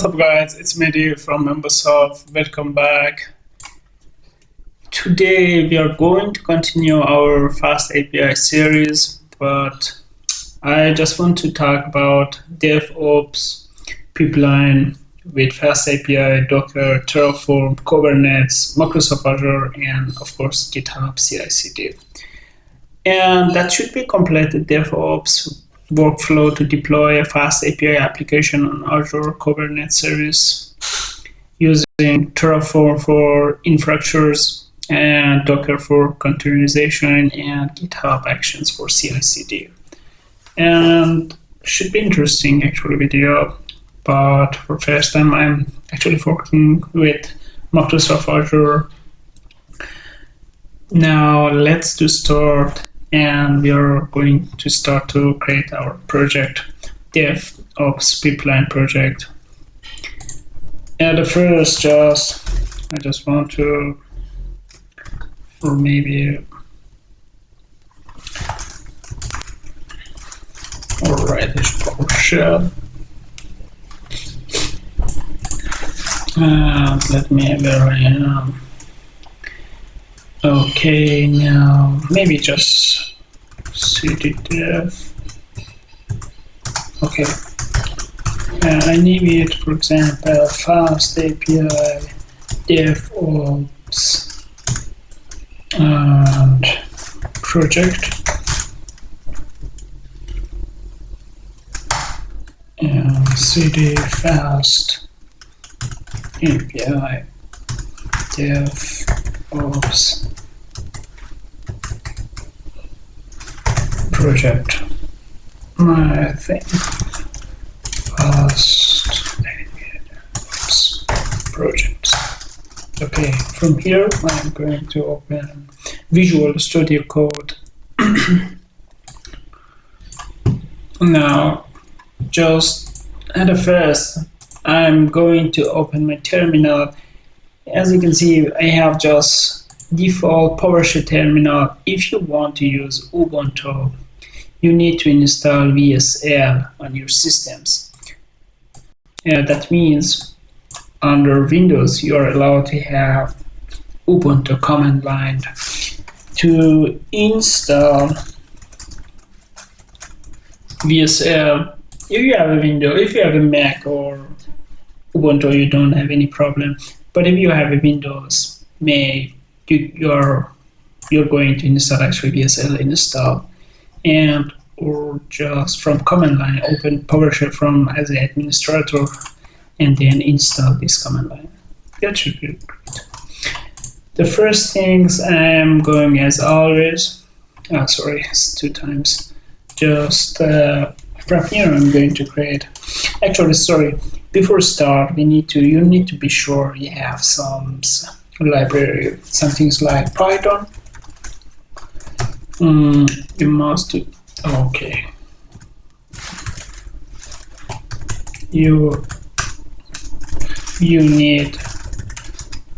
up, guys? It's Mehdi from Membersoft. Welcome back. Today we are going to continue our FastAPI series, but I just want to talk about DevOps pipeline with FastAPI, Docker, Terraform, Kubernetes, Microsoft Azure, and of course GitHub CI/CD. And that should be completed DevOps workflow to deploy a FastAPI application on Azure Kubernetes Service using Terraform for infrastructures and Docker for containerization and GitHub Actions for CI/CD. And should be interesting actually video, but for first time I'm actually working with Microsoft Azure. Now let's do start. And we are going to start to create our project, DevOps pipeline project. And the first, I just want to, or maybe, alright, this PowerShell. And let me, where I am. Okay, now maybe just cd dev. Okay, I name it, for example, FastAPI DevOps and project, and cd FastAPI DevOps project. I think FastAPI projects. Okay, from here I'm going to open Visual Studio Code. Now, just at the first, I'm going to open my terminal. As you can see, I have just default PowerShell terminal. If you want to use Ubuntu, you need to install VSL on your systems. That means under Windows, you are allowed to have Ubuntu command line to install VSL. If you have a Windows, if you have a Mac or Ubuntu, you don't have any problem. But if you have a Windows, you're going to install actually VSL install, and or just from command line open PowerShell from as an administrator and then install this command line. That should be great. The first things I'm going as always, sorry, it's 2 times. Just from here I'm going to create. Actually, sorry. Before start, you need to be sure you have some library, some things like Python. You must do, okay. You need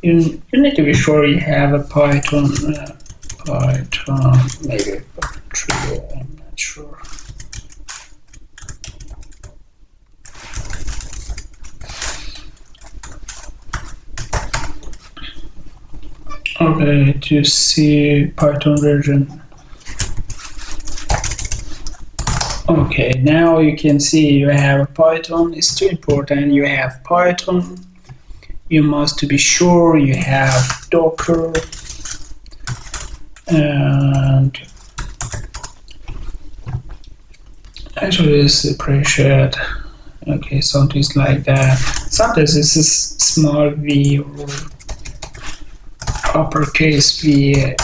to be sure you have a Python, maybe Trio, I'm not sure. Okay, to see Python version. Okay, now you can see you have Python. It's too important. You have Python. You must be sure you have Docker and actually it's appreciate. Okay, something like that. Sometimes this is small v or uppercase V,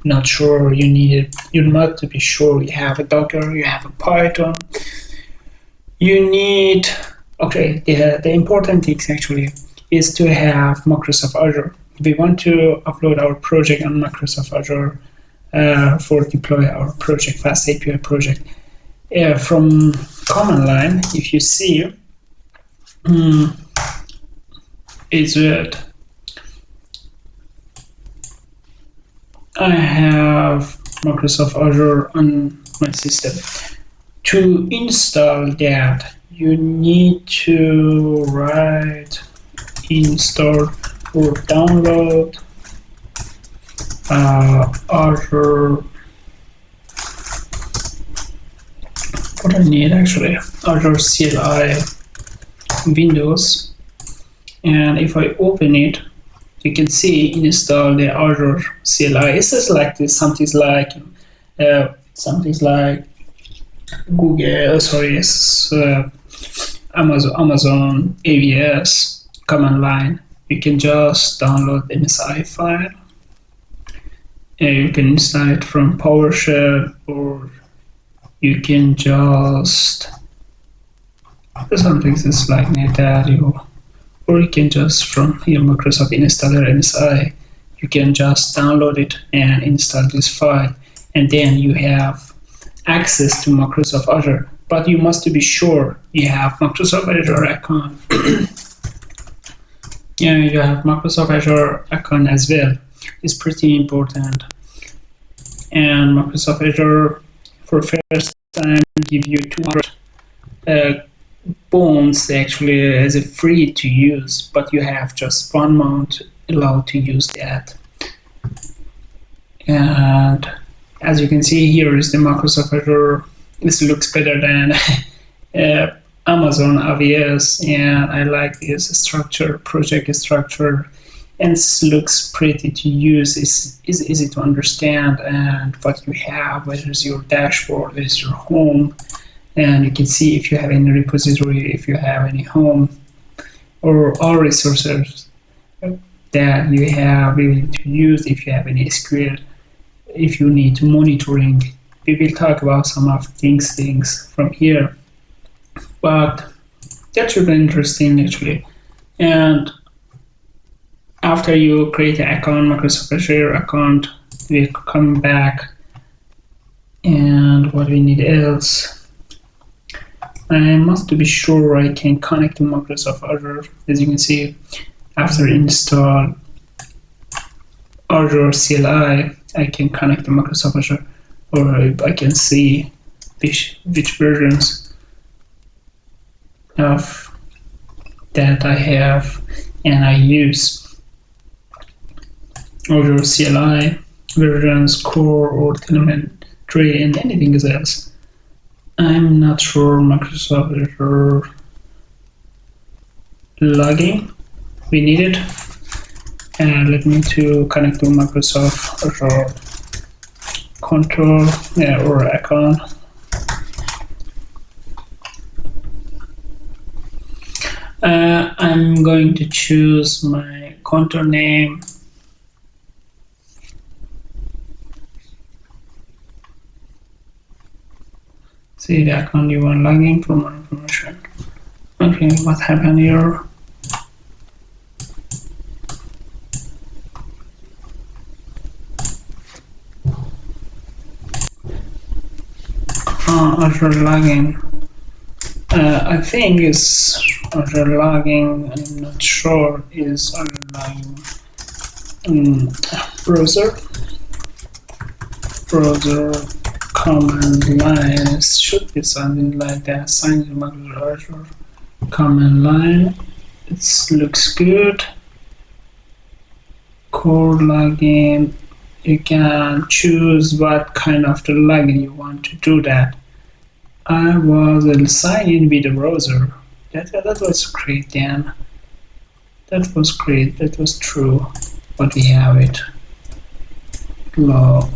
not sure, you must be sure you have a Docker, you have a Python. You need, okay, the important things actually is to have Microsoft Azure. We want to upload our project on Microsoft Azure for deploy our project, FastAPI project. From command line, if you see, is it I have Microsoft Azure on my system. To install that, you need to write install or download Azure. What I need actually, Azure CLI Windows, and if I open it, you can see install the Azure CLI. It's just like this, something like Google, Amazon AWS command line. You can just download the MSI file. You can install it from PowerShell, or you can just something just like NetArio, or you can just from your Microsoft installer MSI, you can just download it and install this file, and then you have access to Microsoft Azure. But you must be sure you have Microsoft Azure account. Yeah, you have Microsoft Azure account as well. It's pretty important. And Microsoft Azure for first time give you 200 bones actually as a free to use, but you have just 1 month allowed to use that. And as you can see, here is the Microsoft Azure. This looks better than Amazon AWS, and I like this structure, project structure, and it looks pretty to use. It's easy to understand, and what you have, where is your dashboard, where is your home, and you can see if you have any repository, if you have any home, or all resources that you have willing to use, if you have any SQL, if you need monitoring. We will talk about some of things from here, but that should be interesting actually. And after you create an account, Microsoft Azure account, we'll come back. And what we need else, I must be sure I can connect to Microsoft Azure. As you can see, after install Azure CLI, I can connect to Microsoft Azure, or I can see which versions of that I have and I use. Azure CLI versions, core or telemetry, and anything else. I'm not sure. Microsoft Azure logging, we need it. And let me to connect to Microsoft Azure control or account. I'm going to choose my contour name. See the account you want login for more information. Okay, what happened here? Azure login. I think it's Azure login. I'm not sure. Is Azure login browser command line? Should be something like that. Sign in Azure command line. It looks good. Core login. You can choose what kind of the login you want to do that. I was sign in with the browser. That was great then. That was great. That was true. But we have it. Log.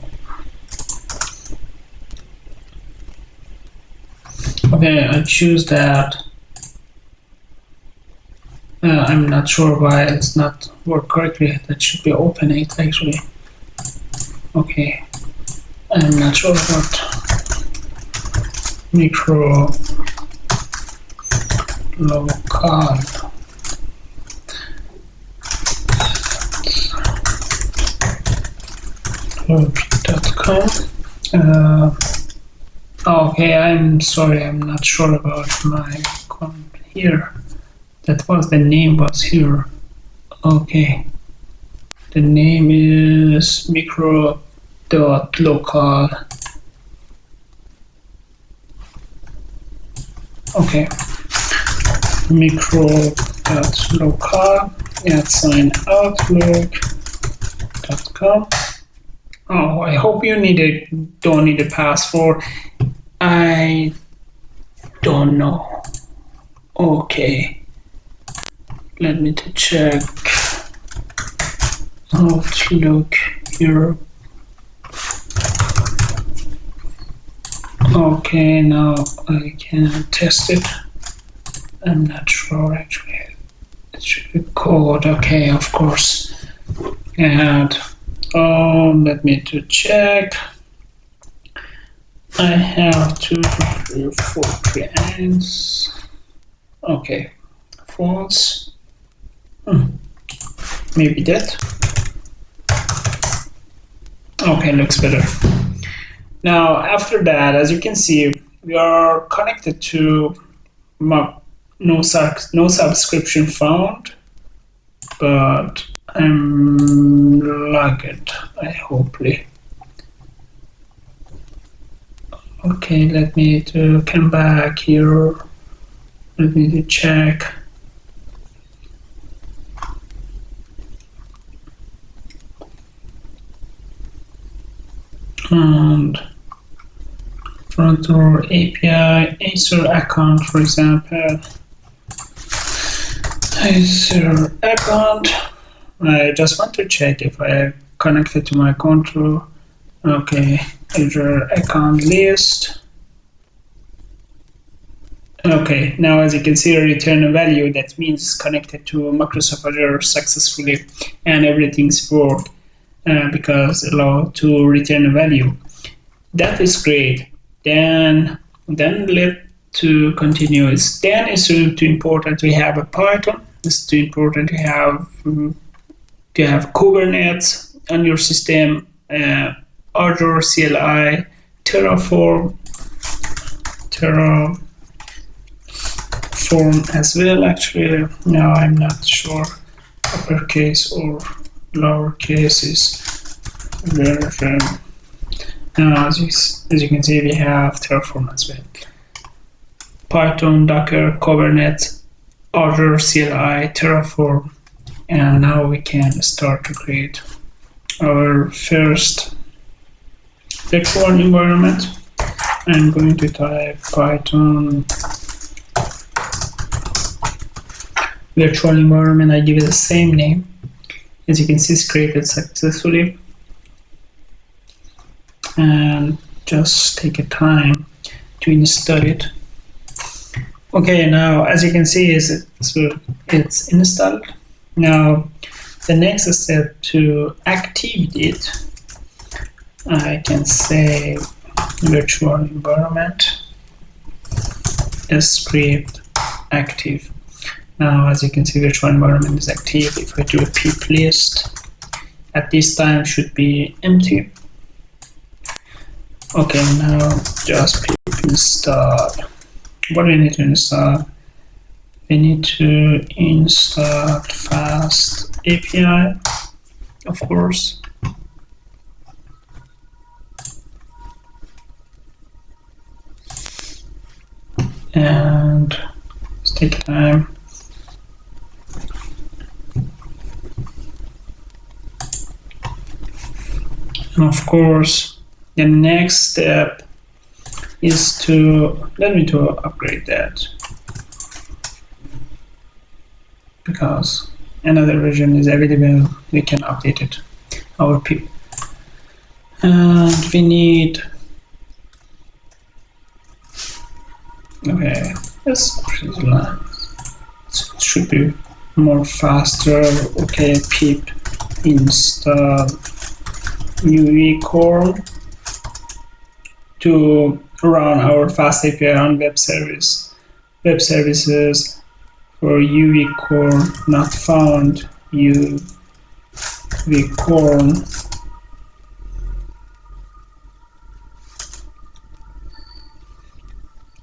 Okay, I choose that. I'm not sure why it's not work correctly. That should be open it actually. Okay, I'm not sure what micro local .com. Okay, I'm sorry, I'm not sure about my account here. That was the name was here. Okay, the name is micro.local. Okay, micro.local@signoutlook.com. Oh, I hope you don't need a password. I don't know. Okay, let me to check Outlook here. Okay, now I can test it. I'm not sure actually. It should be code. Okay, of course. And let me to check. I have 2, 3, 4 clients. Okay, false. Maybe that. Okay, looks better. Now, after that, as you can see, we are connected to no subscription found, but I'm logged, I hopefully. Okay, let me to come back here. Let me to check. And front door API, Azure account, for example. Azure account. I just want to check if I connected to my control. Okay, Azure account list. Okay, now as you can see, return a value. That means connected to Microsoft Azure successfully, and everything's worked because allowed to return a value. That is great. Then let to continue. Then it's too important to have a Python. It's too important to have Kubernetes on your system, Azure CLI, Terraform as well. Actually, no, I'm not sure. Uppercase or lowercase is version. Now, as you can see, we have Terraform as well. Python, Docker, Kubernetes, Azure CLI, Terraform, and now we can start to create our first virtual environment. I'm going to type Python virtual environment. I give it the same name. As you can see, it's created successfully. And just take a time to install it. Okay, now as you can see, it's installed. Now the next step to activate it, I can say virtual environment script active. Now as you can see, virtual environment is active. If I do a pip list, at this time should be empty. Okay, now just pip install. What do we need to install? We need to install FastAPI, of course. And let's take time. And of course, the next step is to, let me to upgrade that, because another version is available, we can update it, our pip. And we need, okay, this should be more faster. Okay, pip install UV core to run our FastAPI on web services for UV core not found, UV core.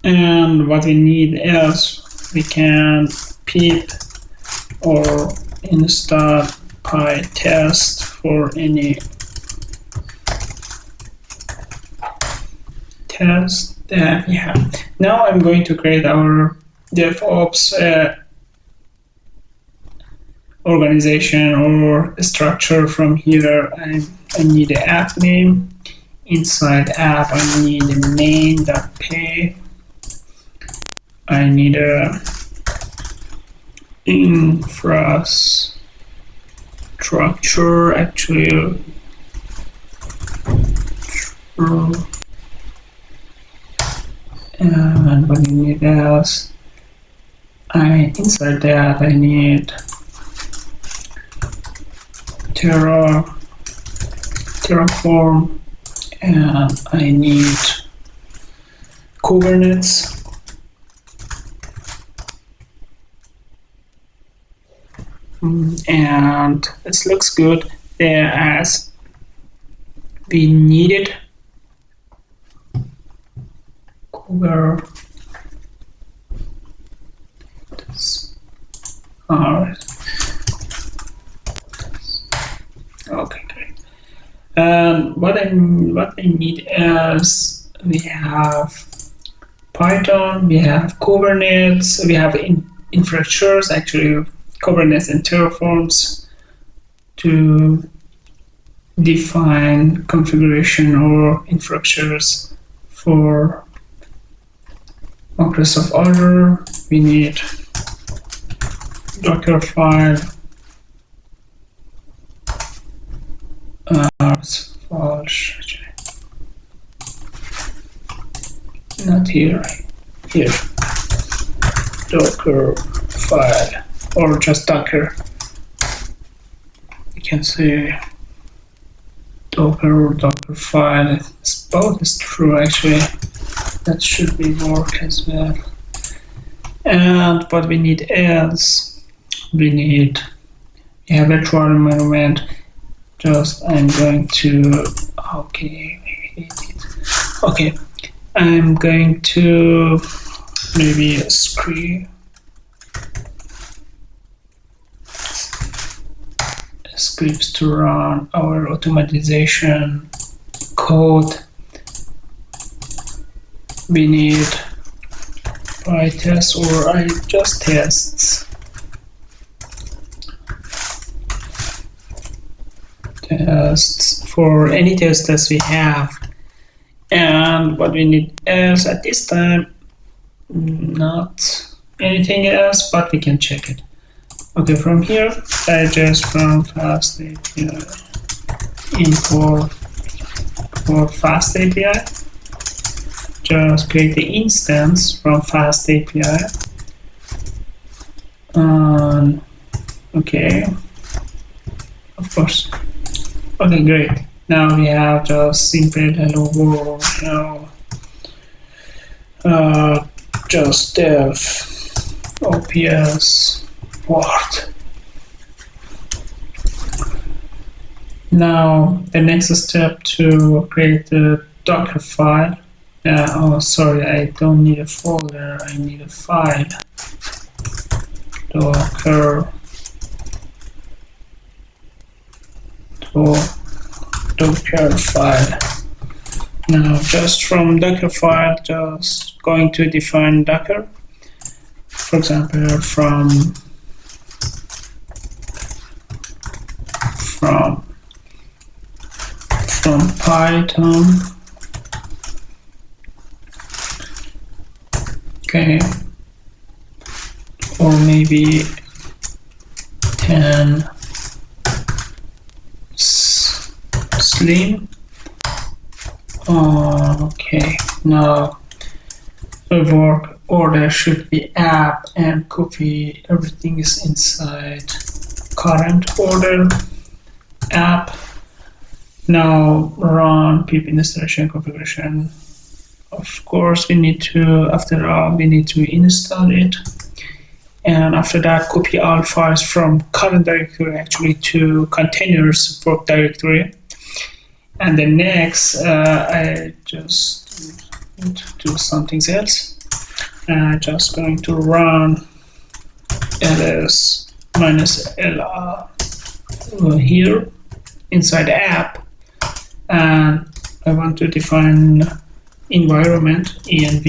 And what we need else, we can pip or install PyTest for any test that we have. Now I'm going to create our DevOps organization or structure. From here, I need an app name. Inside app, I need a main.py. I need a infrastructure, actually. And what do you need else? Inside that I need Terraform, and I need Kubernetes. And it looks good there as we needed Kubernetes. Alright. Okay, great. What I need is we have Python, we have Kubernetes, we have infrastructures, actually Kubernetes and Terraforms to define configuration or infrastructures for Microsoft Azure. We need Docker file, not here, Docker file, or just Docker. You can say Docker or Docker file. Both is true, actually. That should be work as well. And what we need else, we have a virtual environment. Just I'm going to I'm going to maybe a scripts to run our automatization code. We need PyTest or just tests. Tests for any test that we have. And what we need else at this time, not anything else, but we can check it. Okay, from here, digest from FastAPI import for FastAPI. Just create the instance from FastAPI. Okay, of course. Okay, great. Now we have just simple hello world. Now, just dev ops port. Now the next step to create the Docker file. Sorry, I don't need a folder. I need a file. Docker file. Now, just from Docker file, just going to define Docker. For example, from Python. Okay, or maybe 10 slim. Okay, now the work order should be app and copy. Everything is inside current order app. Now run pip installation configuration. Of course, we need to, after all, we need to install it. And after that, copy all files from current directory actually to containers support directory. And then next, I just need to do something else. Just going to run ls -lr here inside the app. And I want to define environment env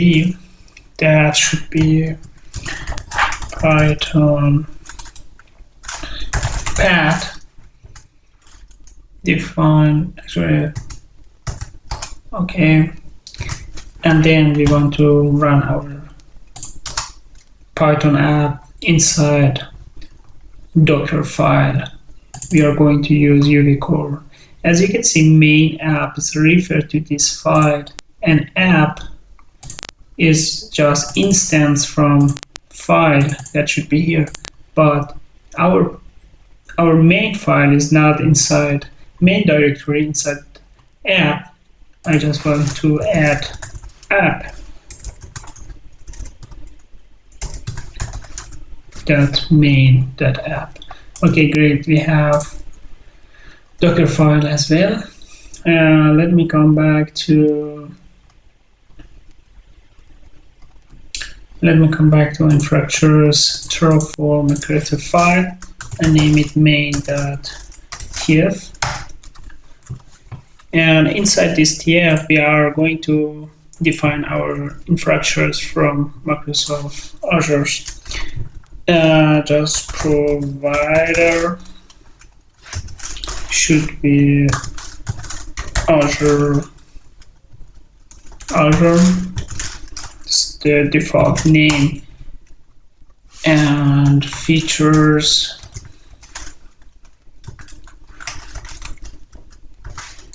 that should be Python path define, actually, okay, and then we want to run our Python app inside Docker file. We are going to use UV core. As you can see, main app is referred to this file, and app is just instance from file that should be here, but our main file is not inside main directory. Inside app, I just want to add app .main.app. Okay, great. We have Docker file as well. Let me come back to infrastructures, Terraform, and create a file and name it main.tf. And inside this tf, we are going to define our infrastructures from Microsoft Azure. Just provider should be Azure. It's the default name, and features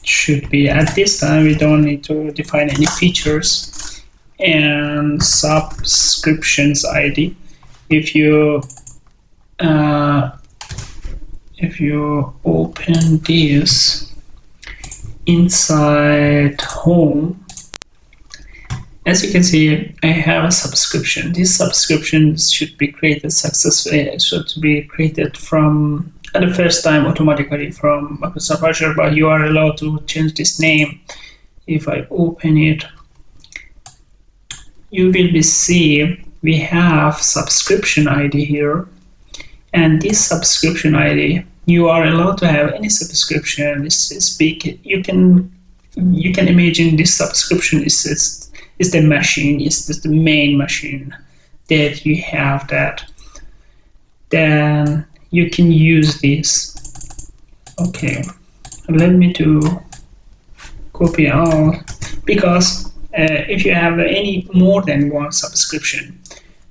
should be, at this time we don't need to define any features, and subscriptions ID. If you open this inside home, as you can see, I have a subscription. These subscriptions should be created successfully. It should be created from at the first time automatically from Microsoft Azure, but you are allowed to change this name. If I open it, you will see we have subscription ID here, and this subscription ID, you are allowed to have any subscription. This is big. You can imagine this subscription is the machine, is the main machine that you have that. Then you can use this. Okay, let me to copy all, because if you have any more than one subscription,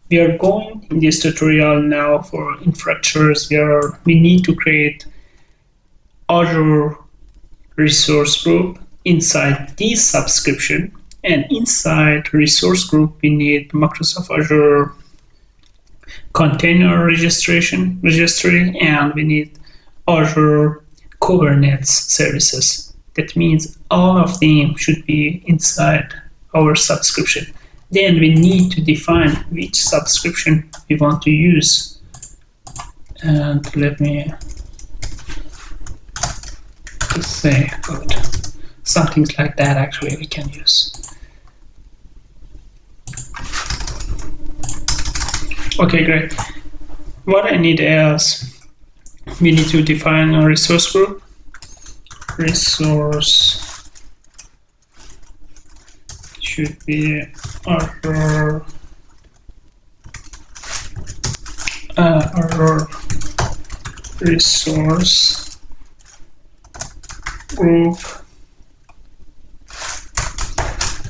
we are going in this tutorial now for infrastructures where we need to create Azure resource group inside this subscription, and inside resource group we need Microsoft Azure container registry, and we need Azure Kubernetes services. That means all of them should be inside our subscription. Then we need to define which subscription we want to use. And let me just say good. Something like that actually we can use. Okay, great. What I need is, we need to define a resource group. Resource should be Azure resource group,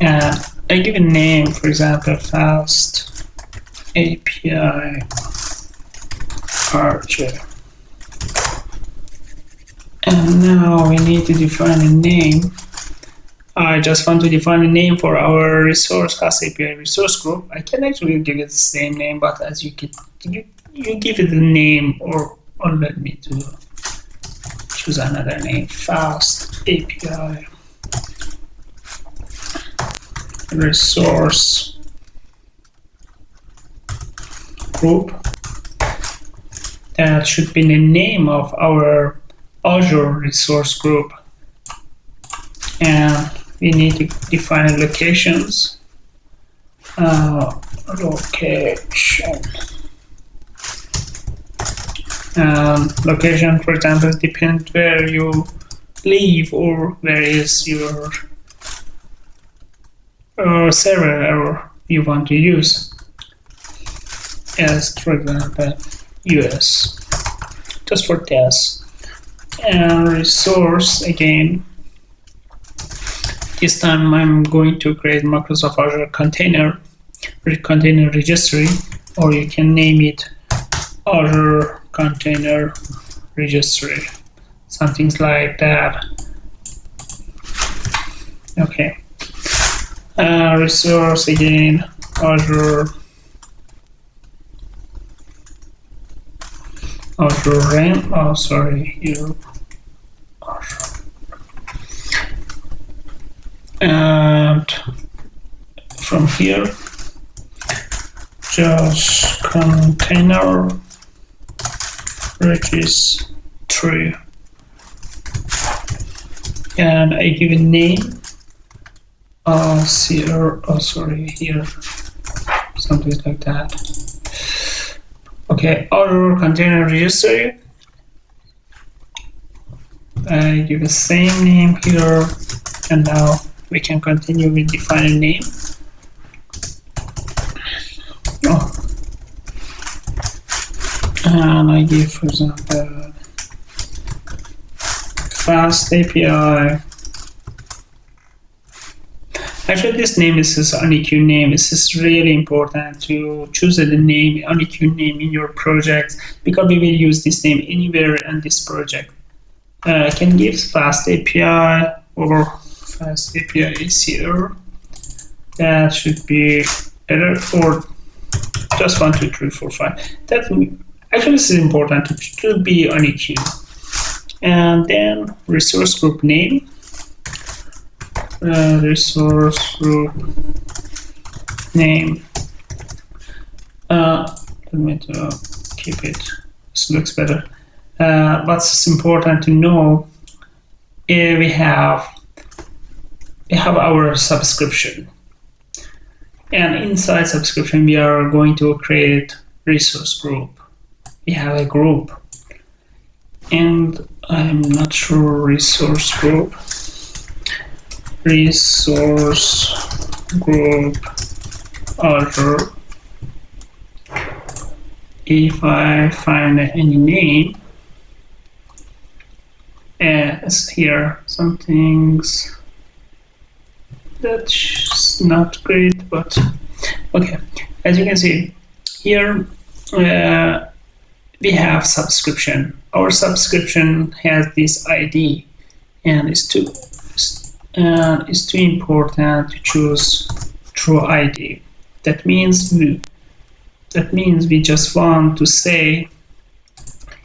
and I give a name, for example, FastAPI Archer. And now we need to define a name. I just want to define a name for our resource, FastAPI resource group. I can actually give it the same name, but as you give it a name, or let me to choose another name, FastAPI resource group. That should be the name of our Azure resource group. And we need to define locations. Location, for example, depends where you live or where is your server or you want to use. as, for example, US, just for tests. And resource again. This time I'm going to create Microsoft Azure container registry, or you can name it Azure Container Registry, something like that. Okay. Resource again, Azure RAM. Oh, sorry, here. And from here, just container registry, and I give a name. Here, oh sorry, here, something like that. Okay, Azure Container Registry. I give the same name here, and now we can continue with defining name. Oh. And I give, for example, FastAPI. Actually, this name is this unique name. This is really important to choose the name, unique name in your project, because we will use this name anywhere in this project. I can give FastAPI or FastAPI is here. That should be better, or just 1, 2, 3, 4, 5. That actually this is important to be unique. And then resource group name. Resource group name. Let me keep it. This looks better. What's important to know? We have our subscription, and inside subscription we are going to create resource group. We have a group, and I'm not sure resource group. Resource group Azure. If I find any name, as here, some things that's not great, but okay. As you can see here, we have subscription. Our subscription has this ID, and it's too important to choose true ID. That means we just want to say,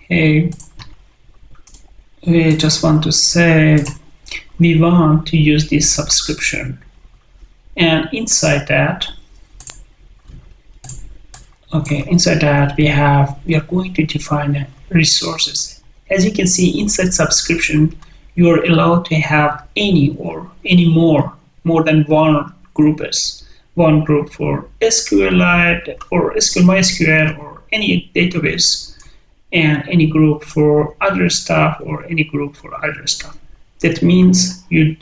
hey, we just want to say we want to use this subscription, and inside that, we are going to define resources. As you can see, inside subscription, you are allowed to have more than one groups. One group for SQLite or MySQL or any database, and any group for other stuff or any group for other stuff. That means you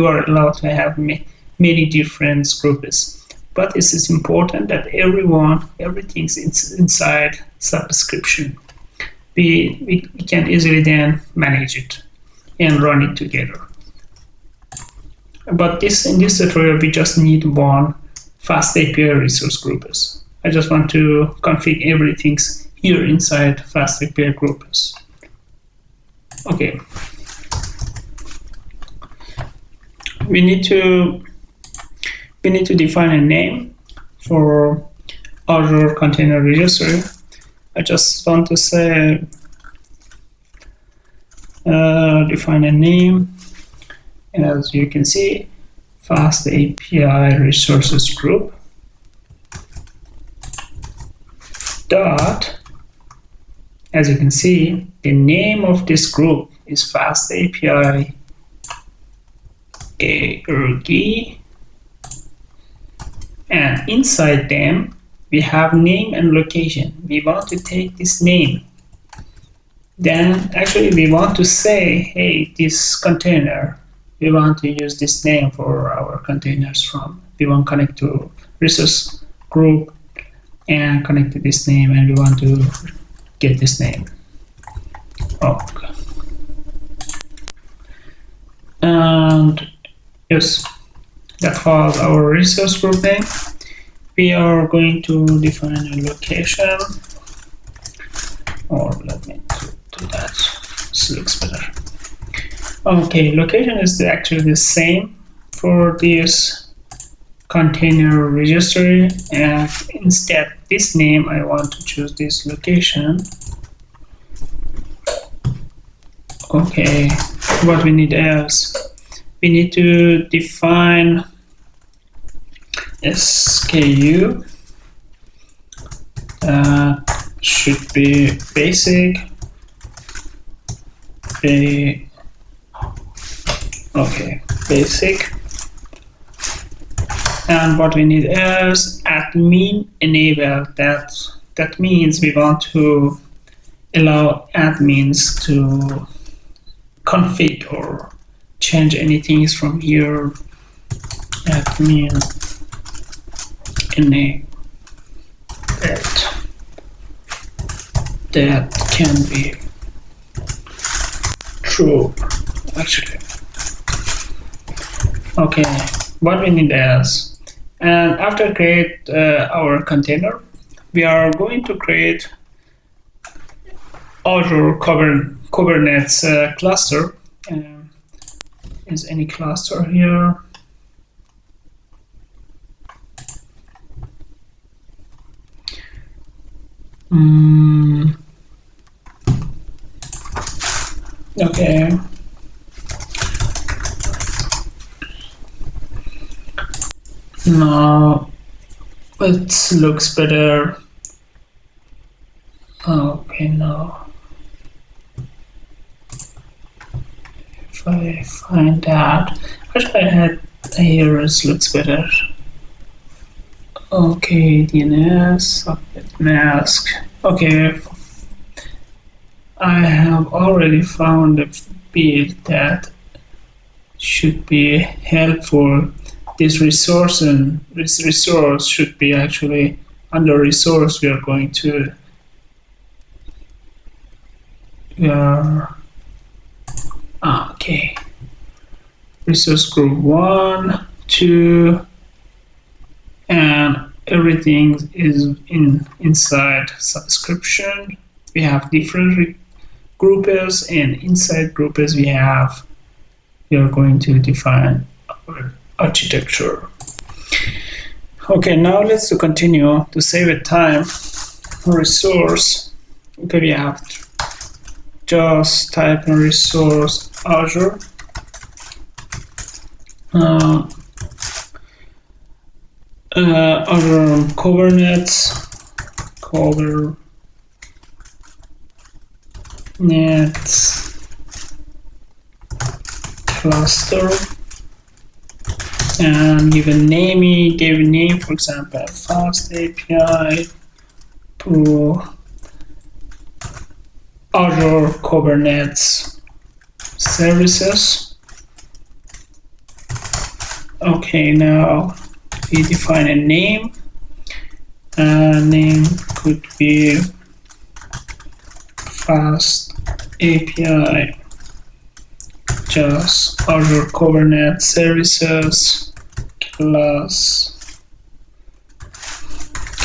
are allowed to have many different groups. But it is important that everything's inside subscription. We can easily then manage it and run it together. But in this tutorial, we just need one FastAPI resource groups. I just want to configure everything here inside FastAPI groups. Okay. We need to define a name for Azure Container Registry. I just want to say define a name. As you can see, FastAPI resources group dot. As you can see, the name of this group is FastAPI ARG, and inside them we have name and location. We want to take this name. Then actually we want to say, hey, this container, we want to use this name for our containers from. We want to connect to resource group, and connect to this name, and we want to get this name. Okay. And yes, that was our resource group name. We are going to define a location, or let me do that. This looks better. Okay, location is actually the same for this container registry, and instead this name I want to choose this location. Okay, what we need else? We need to define SKU that should be basic. Okay, basic. And what we need is admin enable. That means we want to allow admins to config or change anything from here. Admin enable that can be true actually. Okay, what we need is, and after create our container, we are going to create Azure Kubernetes cluster. Is any cluster here? Okay. Now it looks better. Okay, now if I find that, actually I had here it looks better. Okay, DNS, socket mask. Okay, I have already found a build that should be helpful. This resource and this resource should be actually under resource. We are going to okay, resource group 1, 2, and everything is inside subscription. We have different groups, and inside groups we are going to define our architecture. Okay, now let's continue to save it time. Resource. Okay, we have just type in resource Azure. Azure Kubernetes cluster, and give a name, for example, FastAPI to Azure Kubernetes Services. Okay, now we define a name. Name could be FastAPI just Azure Kubernetes Services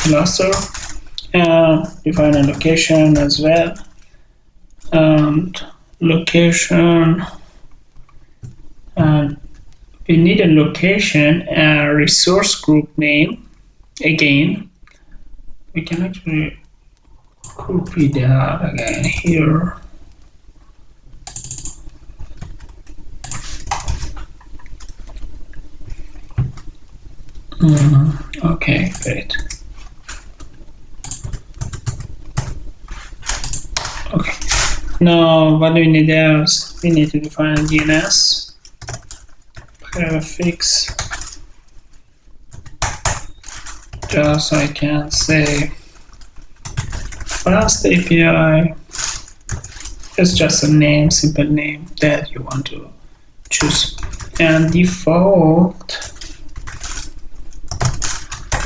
cluster, and define a location as well. And location, and we need a location and resource group name. Again, we can actually copy that again here. Okay, great. Okay, now what do we need else? We need to define a DNS prefix. Just I can say FastAPI. It's just a name, simple name that you want to choose, and default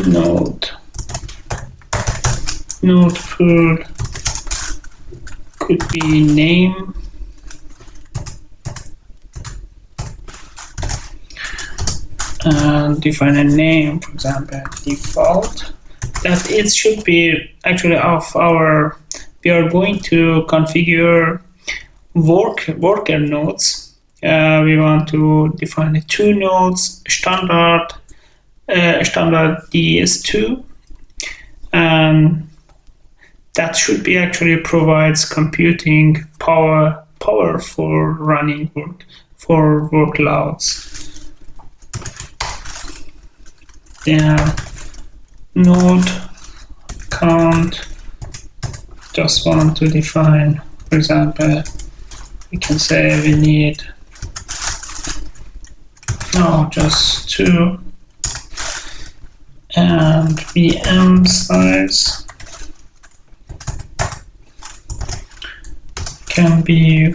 node node pool could be name, and define a name, for example, default. That it should be actually of our. We are going to configure worker nodes. We want to define two nodes, standard DS2, and that should be actually provides computing power for running workloads. Then node count, just want to define, for example, we can say we need just 2, and VM size can be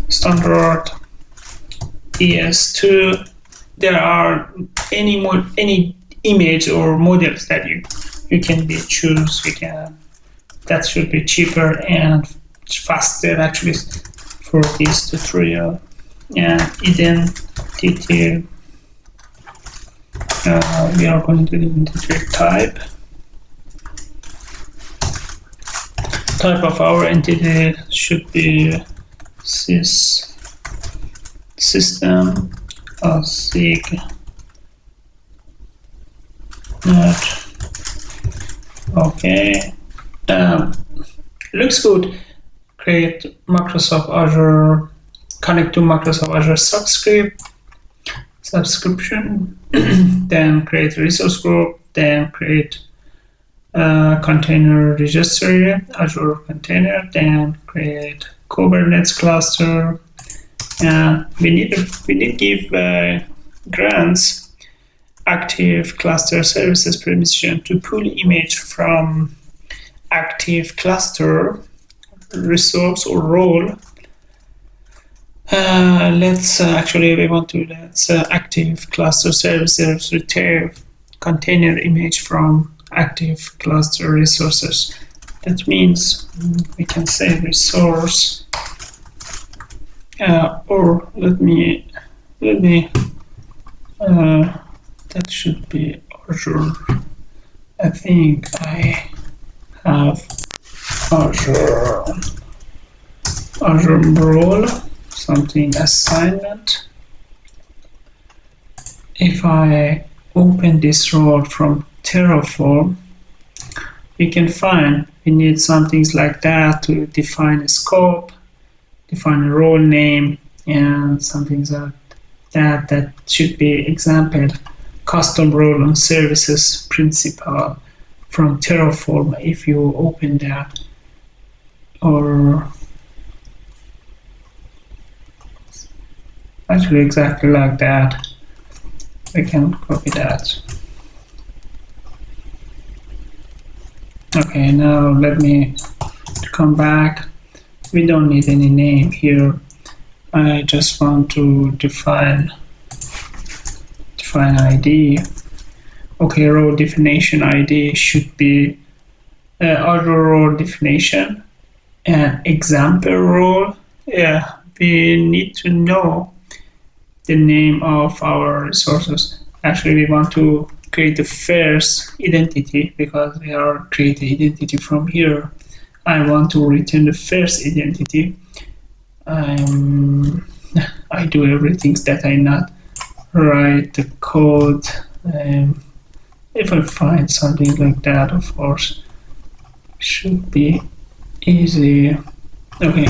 standard ES2. There are any image or models that you can choose. That should be cheaper and faster actually for this tutorial. And identity, we are going to integrate type. Type of our entity should be system sig net. Okay, looks good. Create Microsoft Azure, connect to Microsoft Azure subscription, then create resource group, then create container registry, Azure container, then create Kubernetes cluster, and we need to give grants active cluster services permission to pull image from active cluster resource or role. Let's active cluster services retrieve container image from active cluster resources. That means we can say resource, or let me that should be Azure. I think I have Azure role, something assignment. If I open this role from Terraform, you can find we need some things like that to define a scope, define a role name, and some things like that should be example custom role and services principle from Terraform. If you open that, or actually exactly like that, we can copy that. Okay, now let me come back. We don't need any name here. I just want to define ID. Okay, role definition ID should be Azure role definition and example role. Yeah, we need to know the name of our resources. Actually, we want to create the first identity because we are creating identity from here. I want to return the first identity. I do everything that I not write the code. If I find something like that, of course, should be easy. Okay,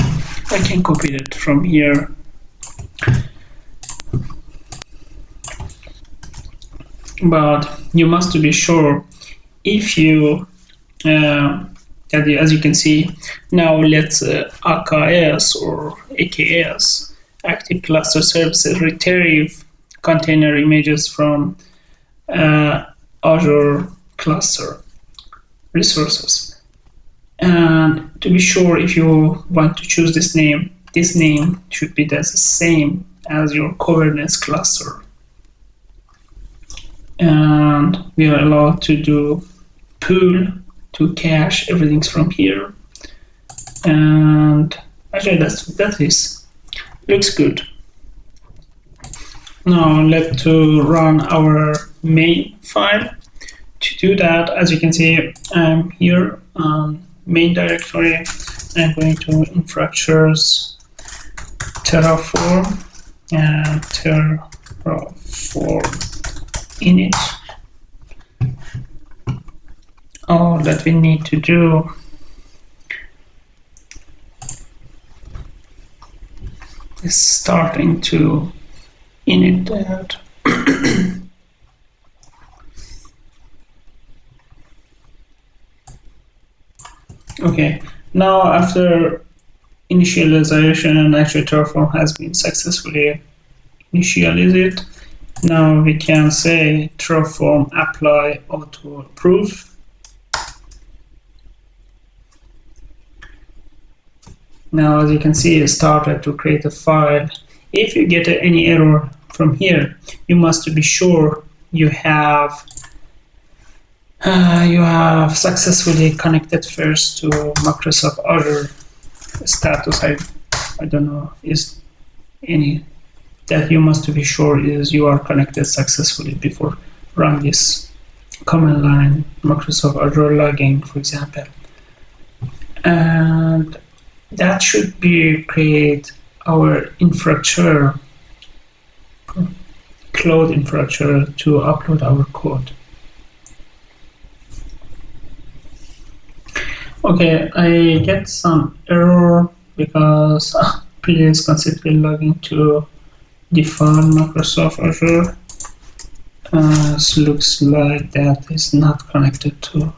I can copy it from here. But you must be sure if you as you can see now, let's AKS or AKS, active cluster services, retrieve container images from Azure cluster resources. And to be sure, if you want to choose this name should be the same as your Kubernetes cluster. and we are allowed to do pull to cache everything from here. And actually that is looks good. Now let's run our main file. To do that, as you can see, I'm here on main directory. I'm going to infrastructures, Terraform, and Terraform init. All that we need to do is starting to init that. Okay, now after initialization, actually Terraform has been successfully initialized. Now we can say Terraform apply auto approve. Now, as you can see, it started to create a file. If you get any error from here, you must be sure you have successfully connected first to Microsoft Azure status. I don't know is any that you must be sure is you are connected successfully before run this command line Microsoft Azure login, for example. And that should be create our infrastructure, cloud infrastructure, to upload our code. Okay, I get some error because please consider logging to default Microsoft Azure. It looks like that is not connected to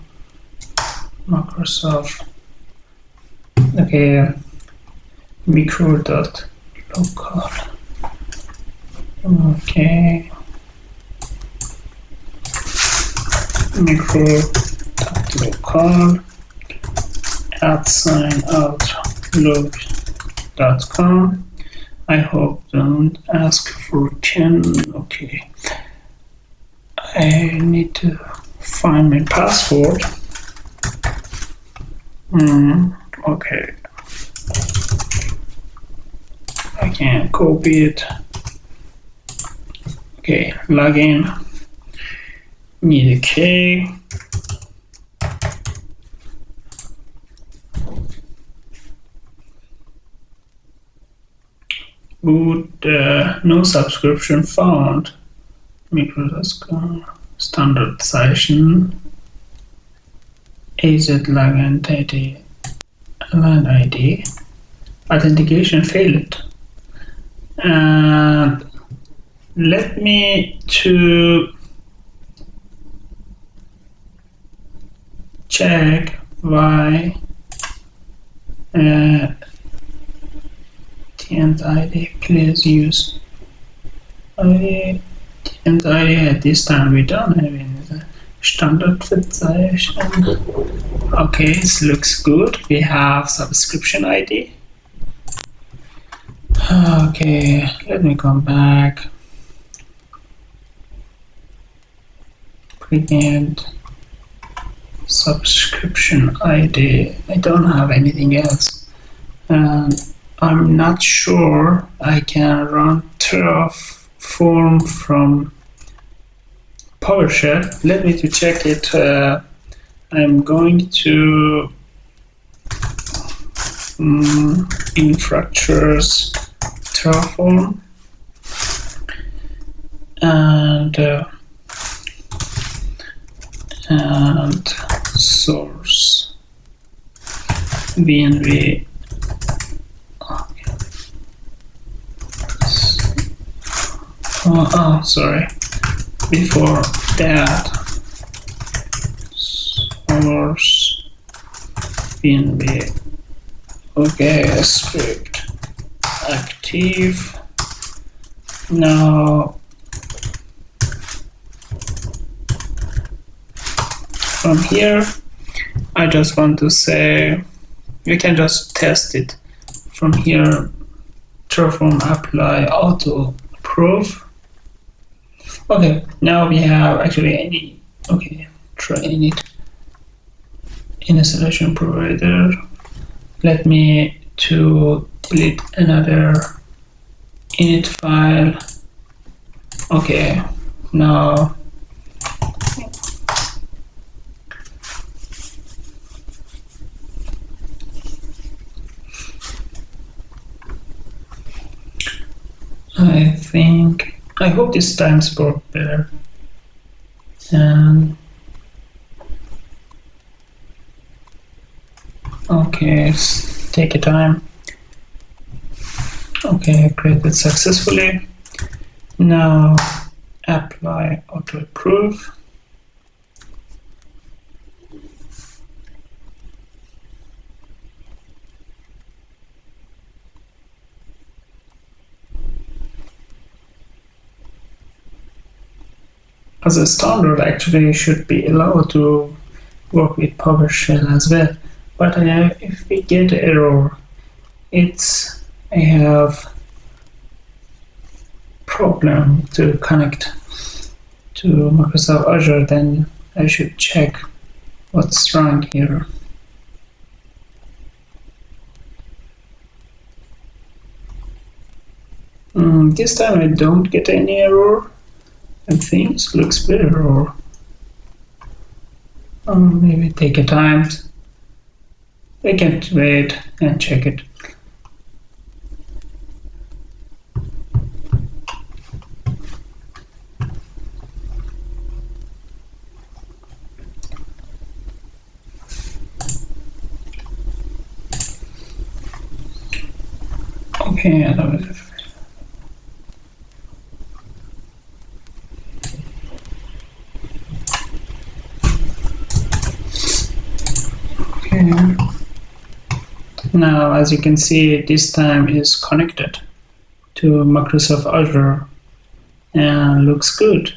Microsoft. Okay, micro.local. Okay, micro.local @outlook.com. I hope don't ask for 10. Okay, I need to find my password. Okay, I can copy it. Okay, login, need a key. Boot, no subscription found. Microsoft standardization. AZ login ID. Authentication failed. And let me to check why TNT ID, please use ID. TNT ID at this time we don't have any standardization. Okay, it looks good. We have subscription ID. Okay, let me come back. Prevent subscription ID. I don't have anything else. And I'm not sure I can run Terraform from PowerShell. Let me to check it. I'm going to infrastructures Terraform and source BNB. Sorry. Before that, source BNB. Okay, script active. Now from here, I just want to say you can just test it from here. Terraform apply auto approve. Okay, now we have actually any, okay, try init in a solution provider. Let me to delete another init file. Okay, now I hope this time's work better. And okay, take a time. Okay, created successfully. Now apply auto approve. As a standard, actually, you should be allowed to work with PowerShell as well. But if we get error, I have problem to connect to Microsoft Azure, then I should check what's wrong here. This time I don't get any error. I think it looks better, or maybe take a time. We can wait and check it. Okay, now, as you can see, this time is connected to Microsoft Azure and looks good.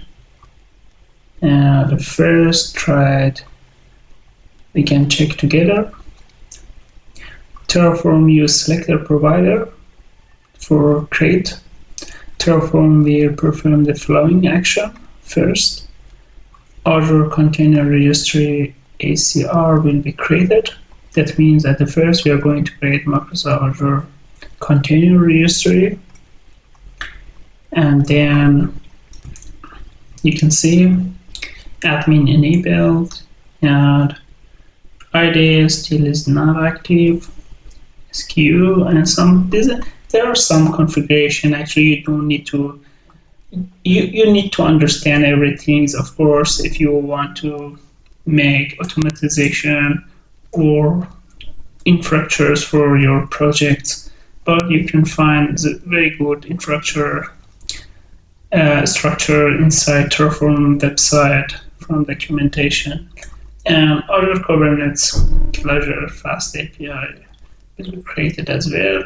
The first try it, we can check together. Terraform use selector provider for create. Terraform will perform the following action. First, Azure Container Registry ACR will be created. That means at the first we are going to create Microsoft Azure Container Registry, and then you can see admin enabled and ID still is not active, SKU, and there are some configuration. Actually, you don't need to. You need to understand everything, of course, if you want to make automatization or infrastructures for your projects, but you can find very good infrastructure structure inside Terraform website from documentation. And Azure Kubernetes Azure FastAPI will be created as well.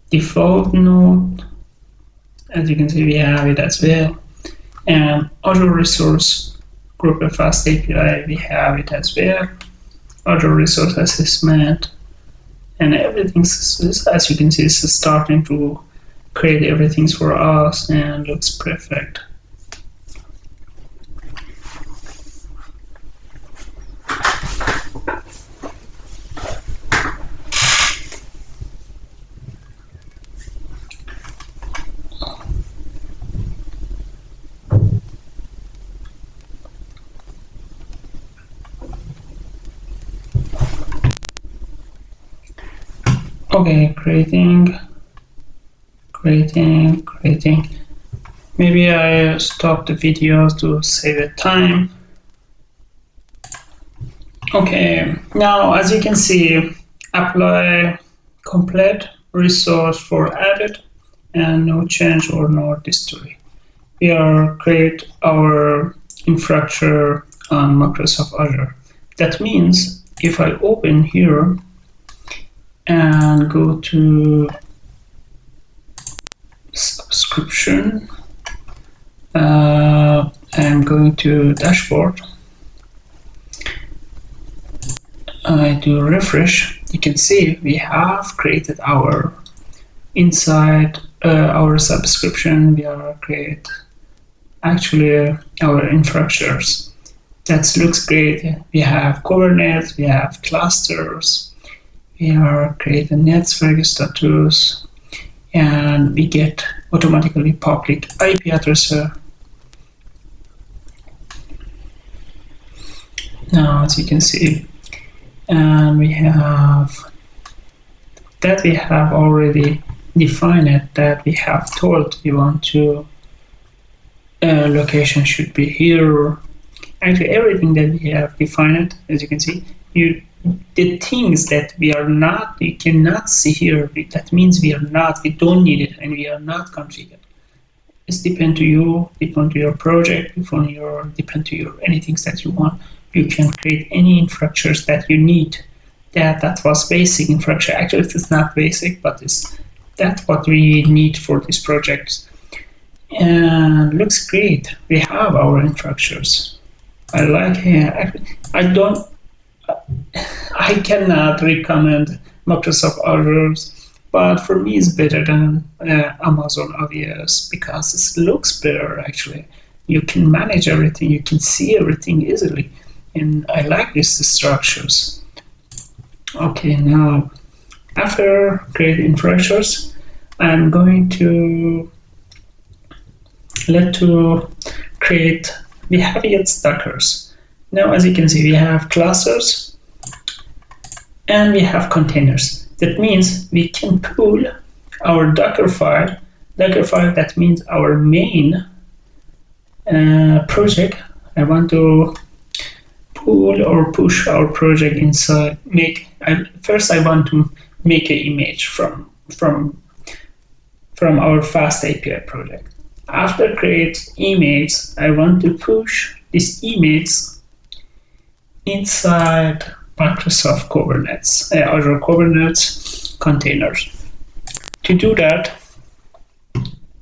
Default node, as you can see, we have it as well. And Azure Resource Group of FastAPI, we have it as well. Azure Resource Assessment, and everything, as you can see, is starting to create everything for us and looks perfect. Okay, creating. Maybe I stop the videos to save the time. Okay, now as you can see, apply complete resource for added and no change or no history. We are create our infrastructure on Microsoft Azure. That means if I open here and go to subscription, I'm going to dashboard. I do refresh. You can see we have created our inside our subscription, we are create actually our infrastructures. That looks great. We have Kubernetes, we have clusters, we are creating network status, and we get automatically public IP address. Now, as you can see, and we have already defined it, that we have told we want to location should be here. Actually, everything that we have defined, as you can see, the things that we cannot see here, that means we don't need it, and we are not configured. It's depend to you, depend to your project, depend to your anything that you want. You can create any infrastructures that you need. That was basic infrastructure. Actually, it's not basic, but that's what we need for these projects. And looks great. We have our infrastructures. I like it. I cannot recommend Microsoft Azure, but for me it's better than Amazon AWS because it looks better actually. You can manage everything, you can see everything easily, and I like these structures. Okay, now after creating infrastructures, I'm going to create. We have yet Dockers. Now, as you can see, we have clusters and we have containers. That means we can pull our Docker file. Docker file, that means our main project. I want to pull or push our project inside. First, I want to make an image from our FastAPI project. After create image, I want to push this image inside Microsoft Kubernetes, Azure Kubernetes containers. To do that,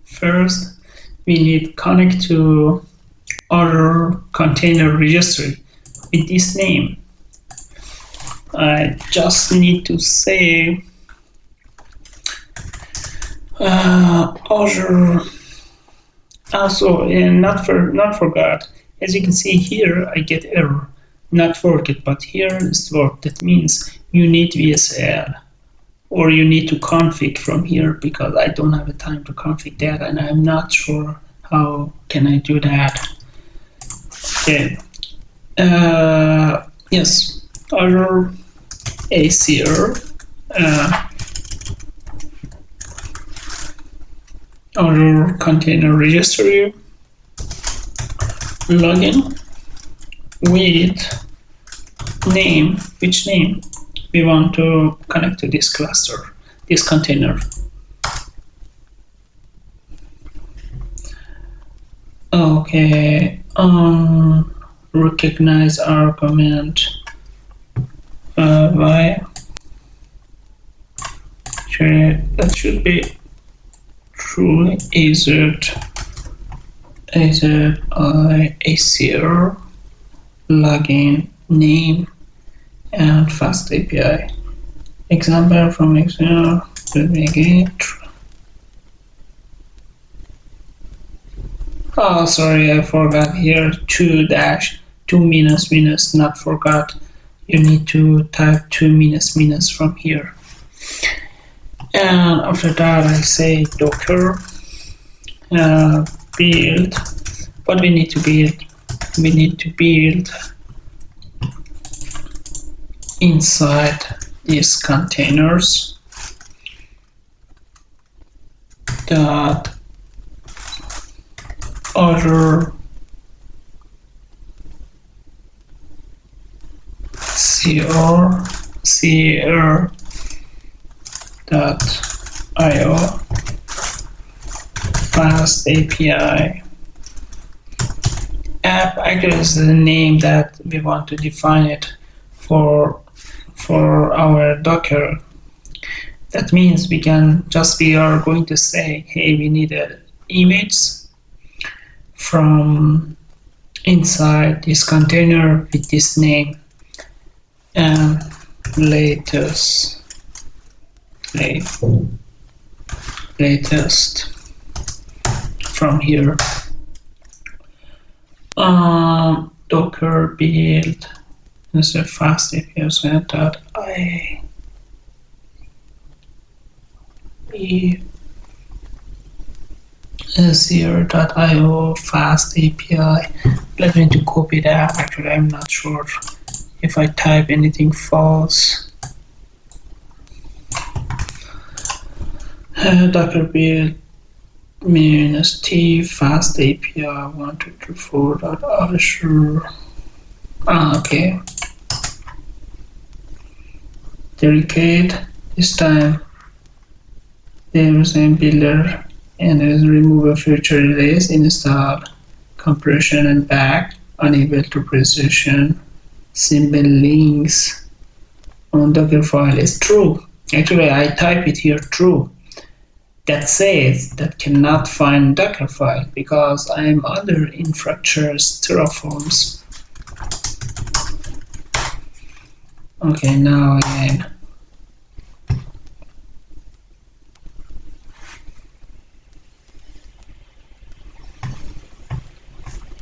first we need connect to Azure Container Registry with this name. I just need to say Azure. Also, not forgot. As you can see here, I get error. Not forget, but here is work. That means you need VSL, or you need to config from here because I don't have the time to config that, and I'm not sure how can I do that. Okay. Yes, Azure AKS. Azure Container Registry login with name, which name we want to connect to this cluster, this container. Okay, recognize argument by that should be true. Azure login name and FastAPI. Example from Azure will make it true. Oh, sorry, I forgot here. 2 minus, not forgot. You need to type 2 minus from here. And after that, I say Docker build. What we need to build? We need to build inside these containers that Azure CR.io FastAPI app. Actually, is the name that we want to define it for our Docker. That means we are going to say, hey, we need an image from inside this container with this name and latest latest from here. Docker build is a FastAPI Azure.io FastAPI. Let me to copy that. Actually, I'm not sure if I type anything false. Docker build -t FastAPI 1234.azure. Okay. Delegate. This time there is a builder and there is remove a future release, install compression and back, unable to precision symbol links on Docker file is true. Actually, I type it here true. That says that cannot find Docker file because I am under infrastructure's Terraforms. Okay, now again.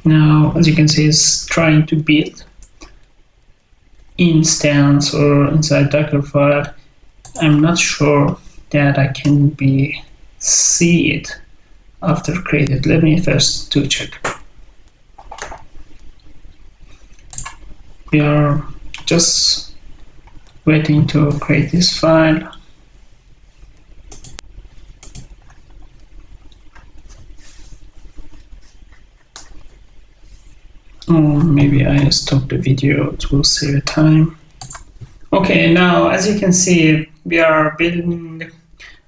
Now, as you can see, it's trying to build instance or inside Docker file. I'm not sure that I can see it after created. Let me first to check. We are just waiting to create this file. Oh, maybe I stop the video to save time. Okay, now as you can see, we are building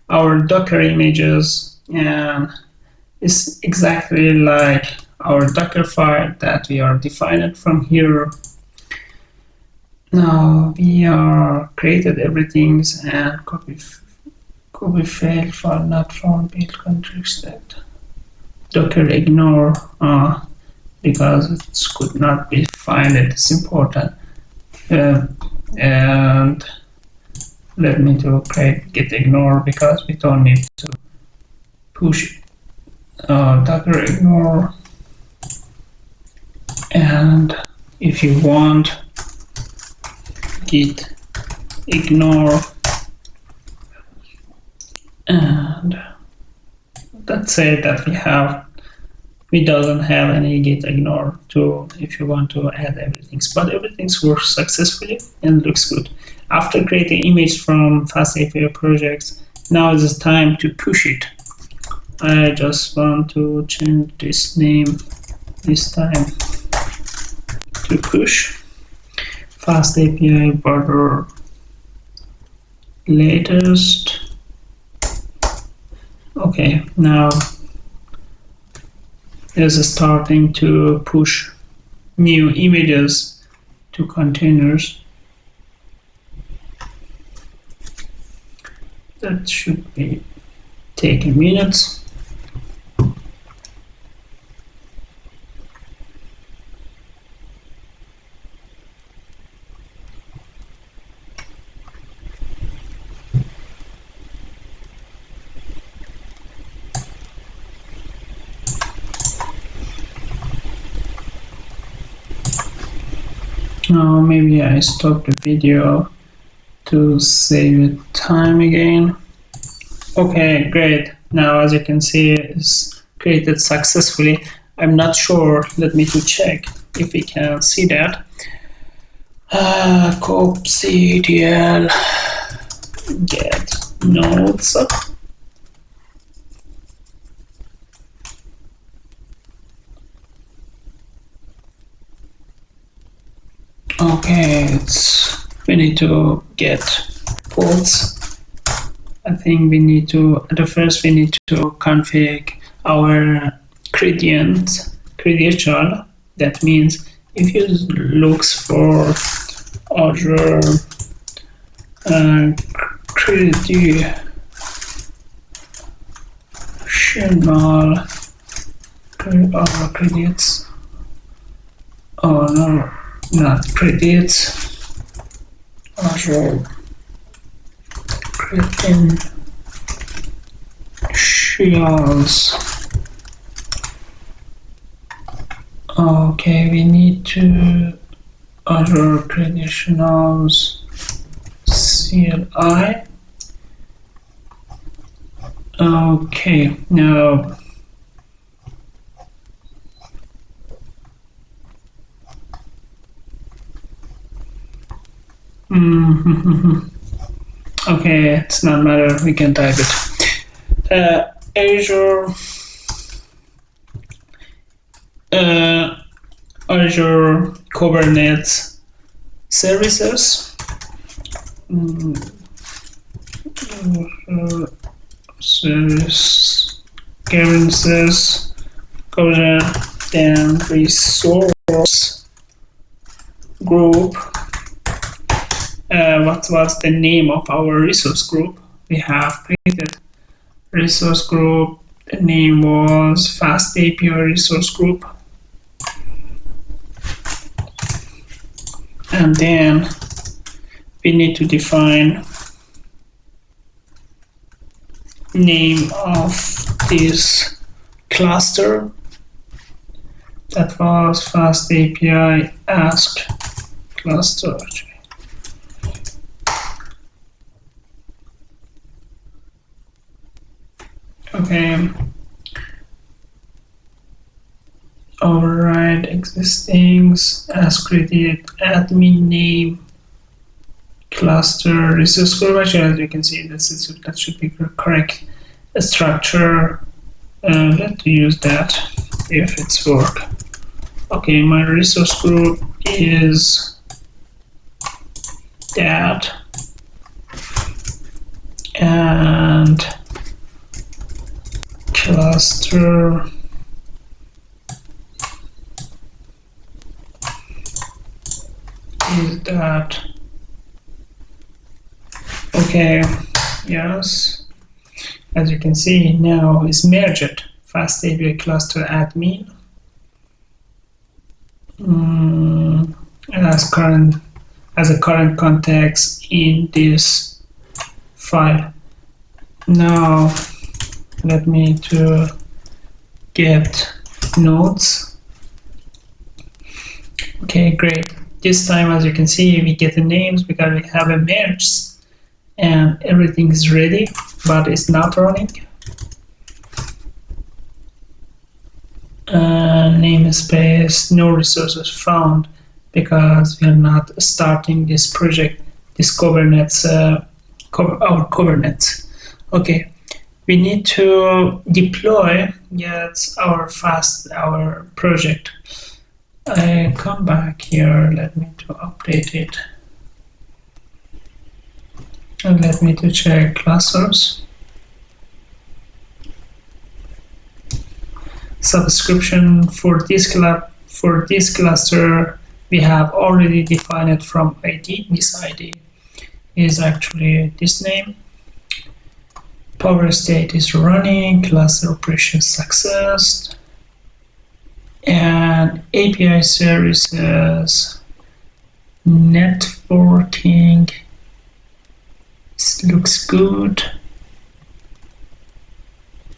our Docker images, and it's exactly like our Docker file that we are defining from here. Now we are created everything and copy failed file not found build context that Docker ignore because it could not be found. It's important. And let me to create git ignore because we don't need to push Docker ignore. And if you want git ignore, and let's say that we doesn't have any git ignore to if you want to add everything, but everything works successfully and looks good. After creating image from FastAPI projects, now is the time to push it. I just want to change this name this time to push FastAPI border latest. Okay, now is starting to push new images to containers. That should be taking minutes. Now maybe I stop the video to save time again. Okay, great. Now as you can see, it's created successfully. I'm not sure. Let me to check if we can see that. Copctl get nodes. Okay, we need to get ports. I think we need to, at the first we need to config our credential. That means if you looks for Azure credits, oh no, not credits, Azure credential credentials. Okay, we need to Azure credentials CLI. Okay, now okay, it's not matter, we can type it. Azure Kubernetes Services. Service Kubernetes then resource group. What was the name of our resource group? We have created resource group. The name was FastAPI resource group. And then we need to define name of this cluster. That was FastAPI ask cluster. Okay. Override existing as created admin name cluster resource group. Actually, as you can see, that should be correct structure. Let's use that if it's work. Okay, my resource group is that, and cluster is that. Okay, yes, as you can see now is merged FastAPI cluster admin as a current context in this file. Now let me to get nodes. Okay, great. This time, as you can see, we get the names because we have a merge and everything is ready, but it's not running. Namespace, no resources found because we are not starting this project, this Kubernetes, our Kubernetes. Okay, we need to deploy our project. I come back here, let me to update it. And let me to check clusters. Subscription for this cluster, we have already defined it from ID. This ID is actually this name. Power state is running, cluster operation success, and API services, networking. This looks good.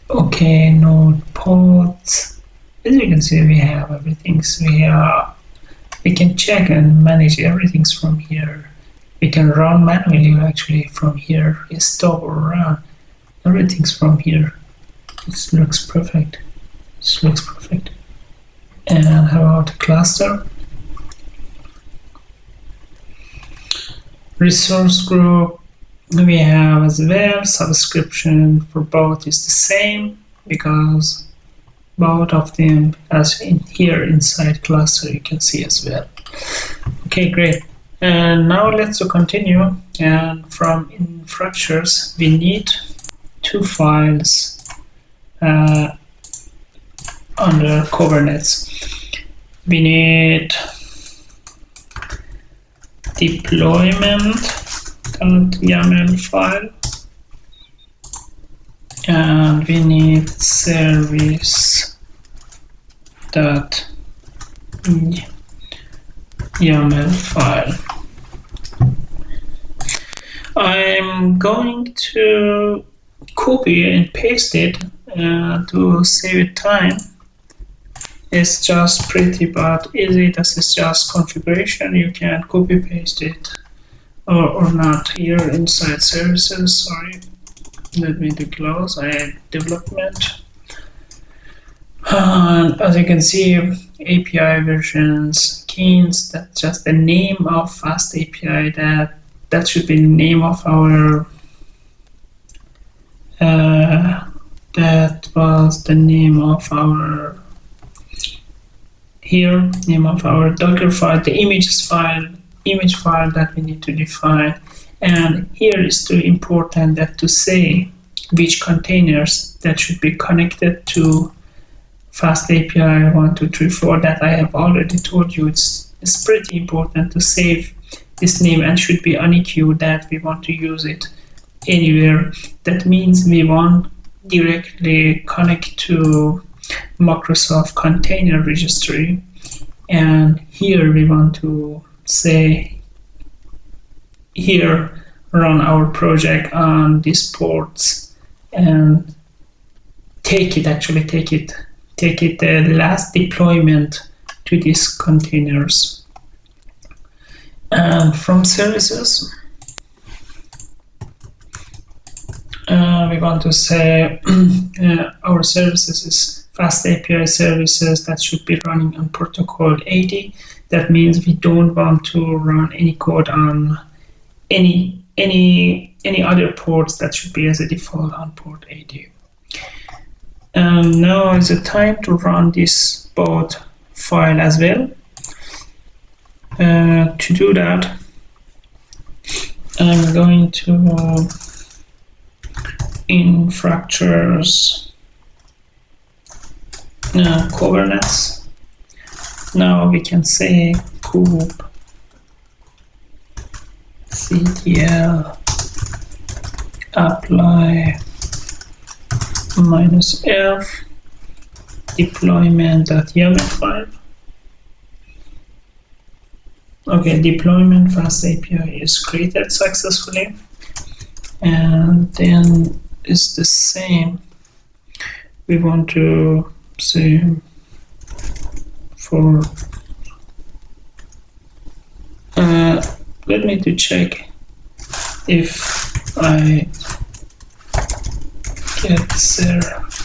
Okay, node pods. As you can see, we have everything. So we can check and manage everything from here. We can run manually actually from here. Stop or run. Everything's from here. This looks perfect. This looks perfect. And how about the cluster? Resource group. We have as well subscription for both is the same because both of them as in here inside cluster you can see as well. Okay, great. And now let's continue. And from infrastructures we need two files under Kubernetes. We need deployment.yaml file, and we need service.yaml file. I'm going to copy and paste it to save time. It's just pretty but easy. This is just configuration. You can copy paste it or not here inside services. Sorry, let me do close. I add development. And as you can see, API versions, keys, that's just the name of FastAPI. That should be the name of our that was the name of our name of our Docker file, the image file that we need to define. And here is too important that to say which containers that should be connected to FastAPI 1, 2, 3, 4 that I have already told you. It's pretty important to save this name and should be unequal that we want to use it anywhere. That means we want directly connect to Microsoft Container Registry, and here we want to say here run our project on these ports and take it the last deployment to these containers. And from services we want to say our services is FastAPI services that should be running on protocol 80. That means we don't want to run any code on any other ports. That should be as a default on port 80. Now is the time to run this both file as well. To do that, I'm going to infrastructures Kubernetes. Now we can say kube ctl apply -f deployment.yaml file. Okay, deployment FastAPI is created successfully, and then it's the same. We want to say for let me to check if I get services.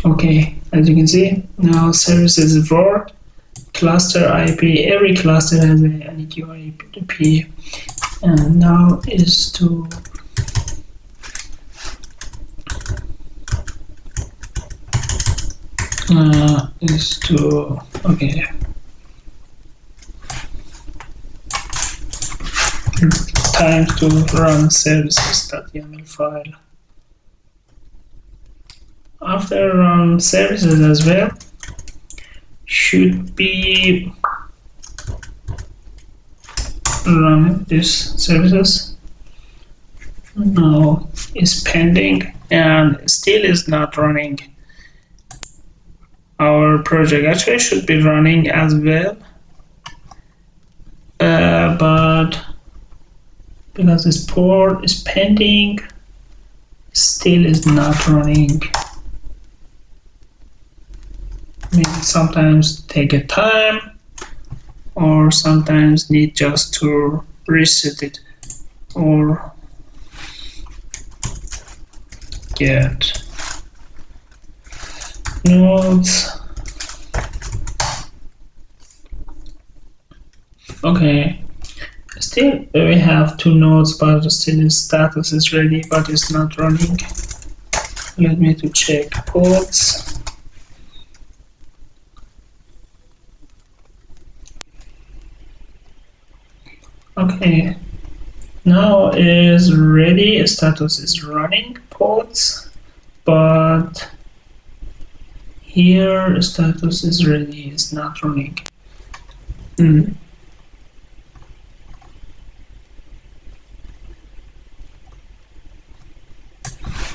Okay, as you can see, now services word, cluster IP, every cluster has an unique IP, and now is to okay, time to run services.yaml file. After run services as well, should be run this services. Now is pending and still is not running. Our project actually should be running as well, but because this port is pending, still is not running. Sometimes take a time, or sometimes need just to reset it or get nodes. Okay, still we have 2 nodes, but still status is ready, but it's not running. Let me to check ports. Okay, now is ready, status is running ports, but here status is ready, is not running.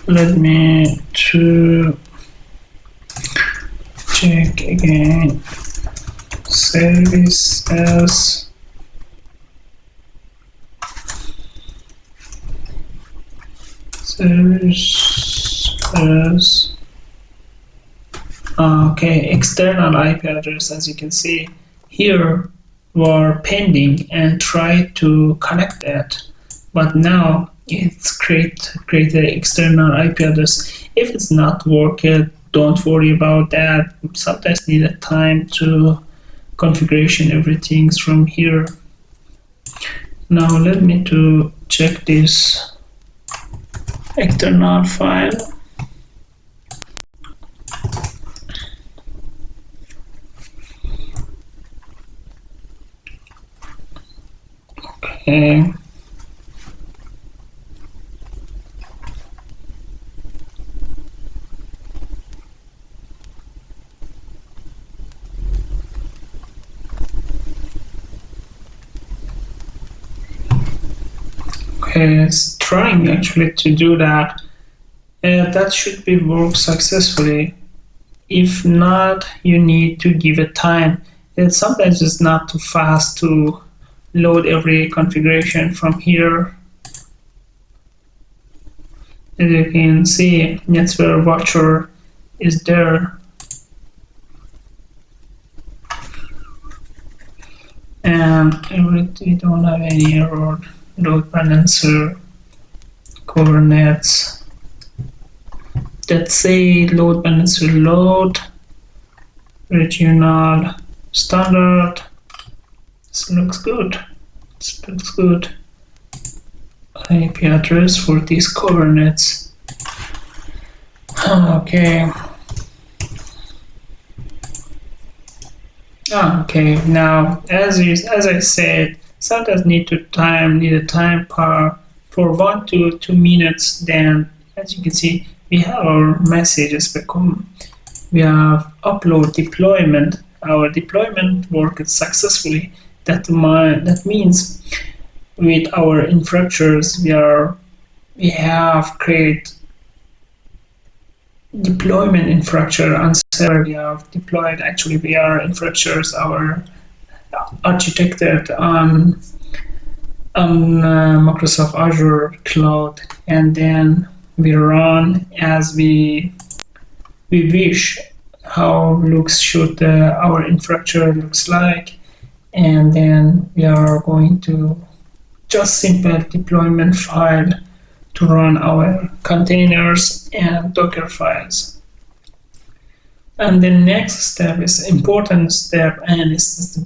Let me to check again services service. Okay, external IP address, as you can see here, were pending and tried to connect that, but now it's create the external IP address. If it's not working, don't worry about that. Sometimes need a time to configuration everything's from here. Now let me to check this external file. Okay. Okay, it's trying actually to do that. That should be work successfully. If not, you need to give it time. Sometimes it's not too fast to load every configuration from here. As you can see, that's where watcher is there. And we don't have any error. Load balancer, Kubernetes. Let's say load balancer load, regional standard. This looks good. This looks good. IP address for these Kubernetes. Okay. Okay. Now, as I said, sometimes need a time for 1 to 2 minutes. Then, as you can see, we have our messages become. We have upload deployment. Our deployment worked successfully. That means with our infrastructures, we have created deployment infrastructure on server. We have deployed actually our infrastructures, our architected on Microsoft Azure cloud, and then we run as we wish how should our infrastructure looks like, and then we are going to just simple deployment file to run our containers and Docker files. And the next step is important step, and it's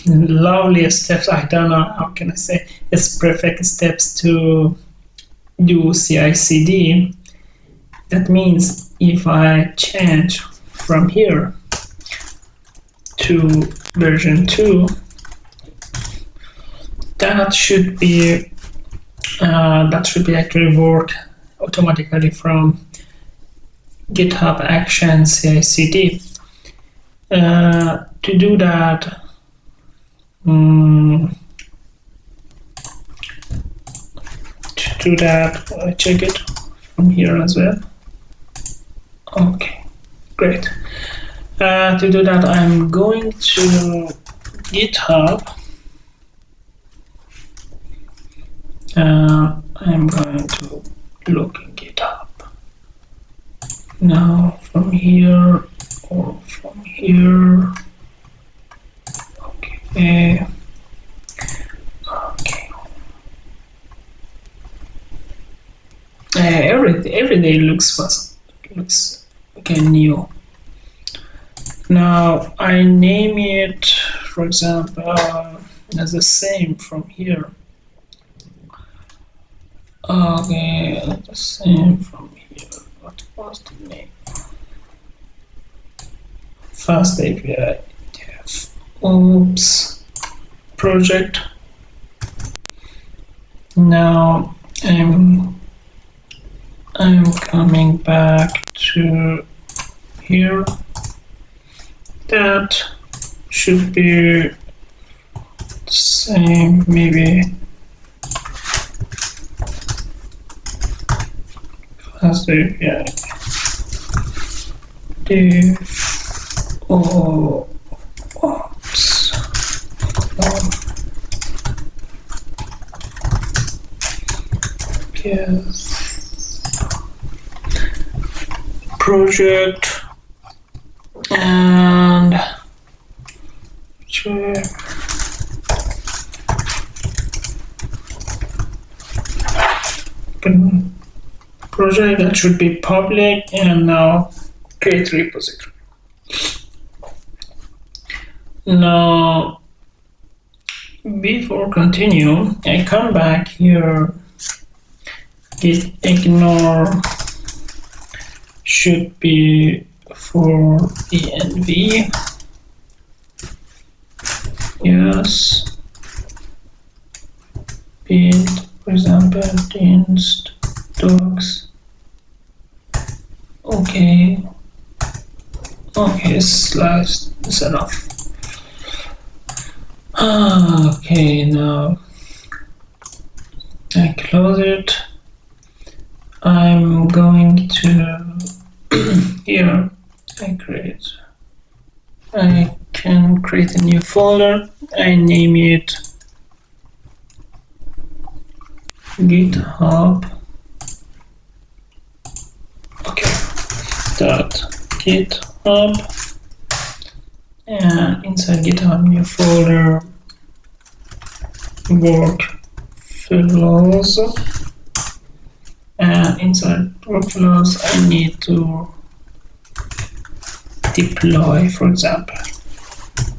the loveliest steps. I don't know how can I say it's perfect steps to do CI/CD. That means if I change from here to version 2, that should be actually work automatically from GitHub Actions CI/CD. To do that, check it from here as well. Okay, great. To do that, I'm going to GitHub. I'm going to look in GitHub. Now from here or from here. Okay. Okay. Every day looks okay, new. Now I name it, for example, as the same from here. Okay, the same from here. What was the name? FastAPI DevOps project. Now I'm coming back to here. That should be the same, maybe. FastAPI DevOps. Yes. project and check. Project that should be public, and now create repository. Now, before continue, I come back here. Git ignore should be for env. Yes. Build, for example, inst docs. Okay. Okay, slash is enough. Okay, now I close it. I'm going to here I can create a new folder. I name it GitHub. Okay, dot GitHub, and inside GitHub new folder workflows, and inside workflows I need to deploy, for example,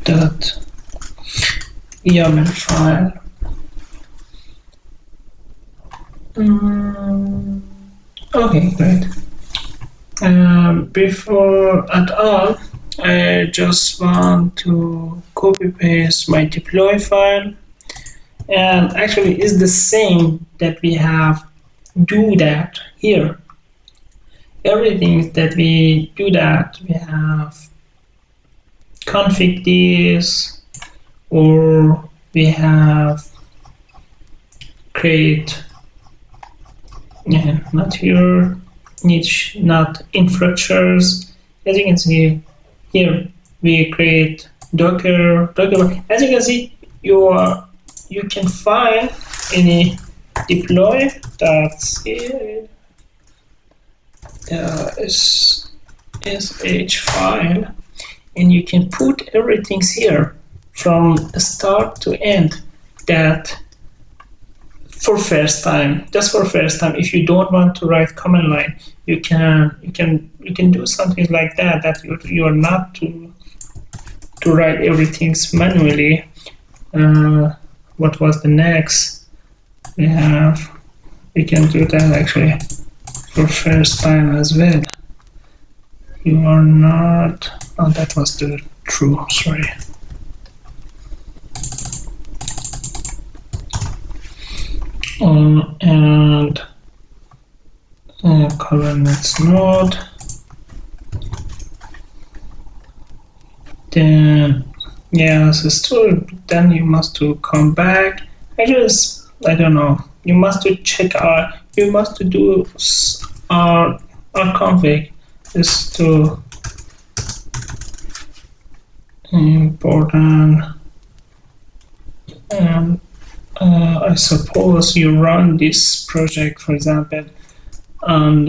dot YAML file. Okay, great. Before at all, I just want to copy paste my deploy file, and actually it's the same that we have do that here. Everything that we do that, we have config this, or we have create, not here, niche, not infrastructures. As you can see here, we create Docker. As you can see, you can find any deploy that's sh file, and you can put everything here from start to end. That for first time, just for first time. If you don't want to write command line, you can do something like that. That you are not to write everything manually. What was the next? We can do that actually for first time as well. You are not. Oh, that was the true. Sorry. And Kubernetes node. Then then you must to come back. I don't know. You must to check you must to do our config is to important, and I suppose you run this project, for example, and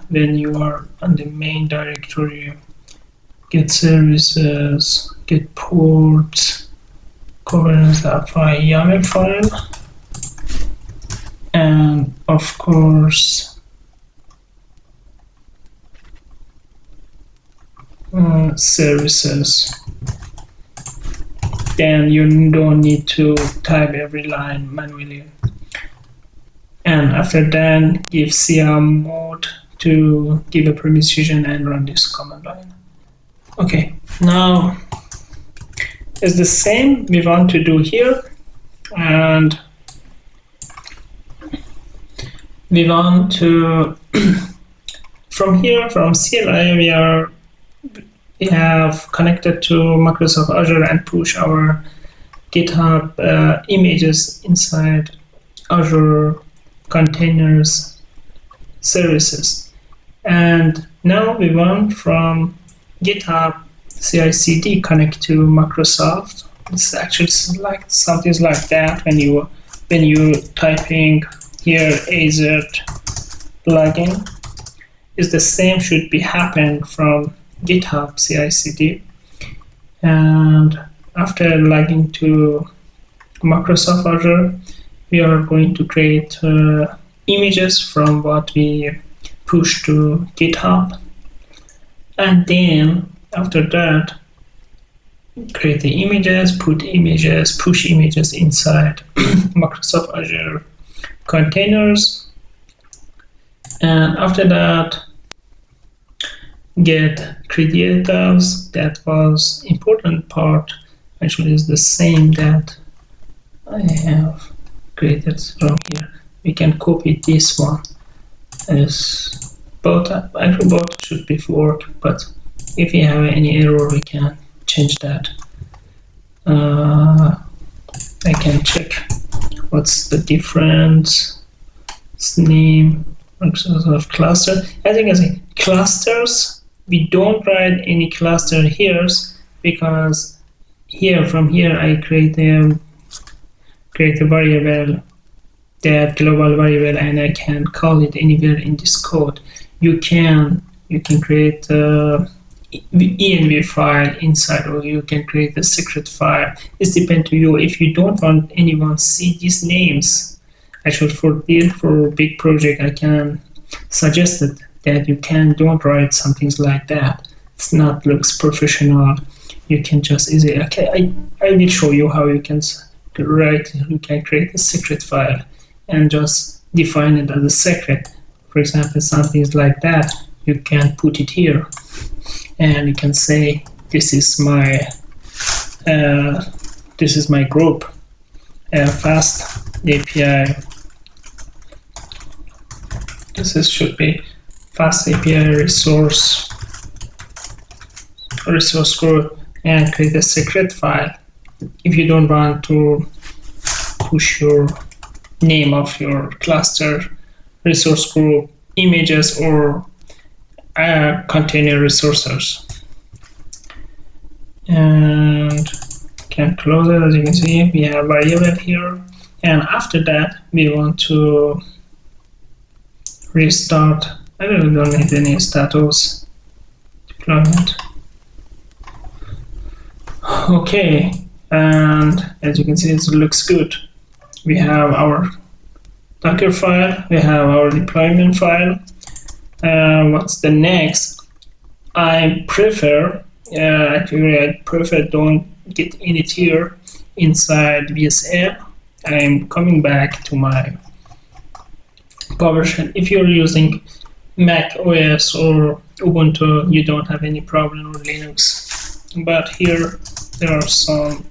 when you are on the main directory, get services, get ports, Kubernetes YAML file, and of course services. Then you don't need to type every line manually. And after that, give chmod to give a permission and run this command line. Okay, now it's the same we want to do here, and we want to from here, from CLI, we have connected to Microsoft Azure and push our GitHub images inside Azure Containers Services. And now we want from GitHub CI/CD connect to Microsoft. It's actually like something like that when you typing here Azure plugin. is the same should be happened from GitHub CI/CD. And after logging to Microsoft Azure, we are going to create images from what we push to GitHub. And then after that, create the images, put images, push images inside Microsoft Azure containers. And after that, get credentials. That was important part. Actually, is the same that I have created from here. We can copy this one as both. Actually, both should be work, but if you have any error, we can change that. I can check what's the difference. It's name of cluster. As you can see, clusters. We don't write any cluster here because from here I create a variable, that global variable, and I can call it anywhere in this code. You can create env file inside, or you can create a secret file. It's depends to you. If you don't want anyone to see these names, actually for big project, I can suggest that you don't write some things like that. It's not looks professional. You can just easily. Okay, I will show you how you can write. You can create a secret file and just define it as a secret. For example, something like that. You can put it here. And you can say this is my group, FastAPI. Should be FastAPI resource group, and create a secret file. If you don't want to push your name of your cluster, resource group, images, or container resources, and can close it. As you can see, we have variable here, and after that we want to restart. I don't need any status deployment. Okay, and as you can see, it looks good. We have our Docker file, we have our deployment file. What's the next? I prefer don't get init here inside VSL. I'm coming back to my PowerShell. If you're using Mac OS or Ubuntu, you don't have any problem, or Linux. But here there are some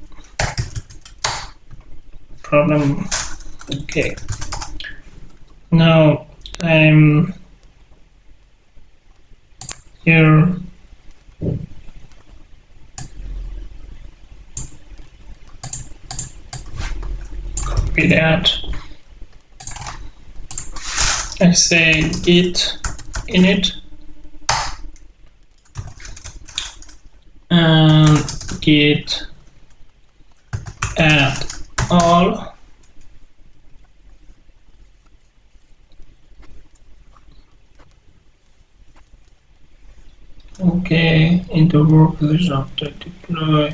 problem. Okay. Now I'm here. Copy that. I say git init and git add all. Okay, into work position after deploy.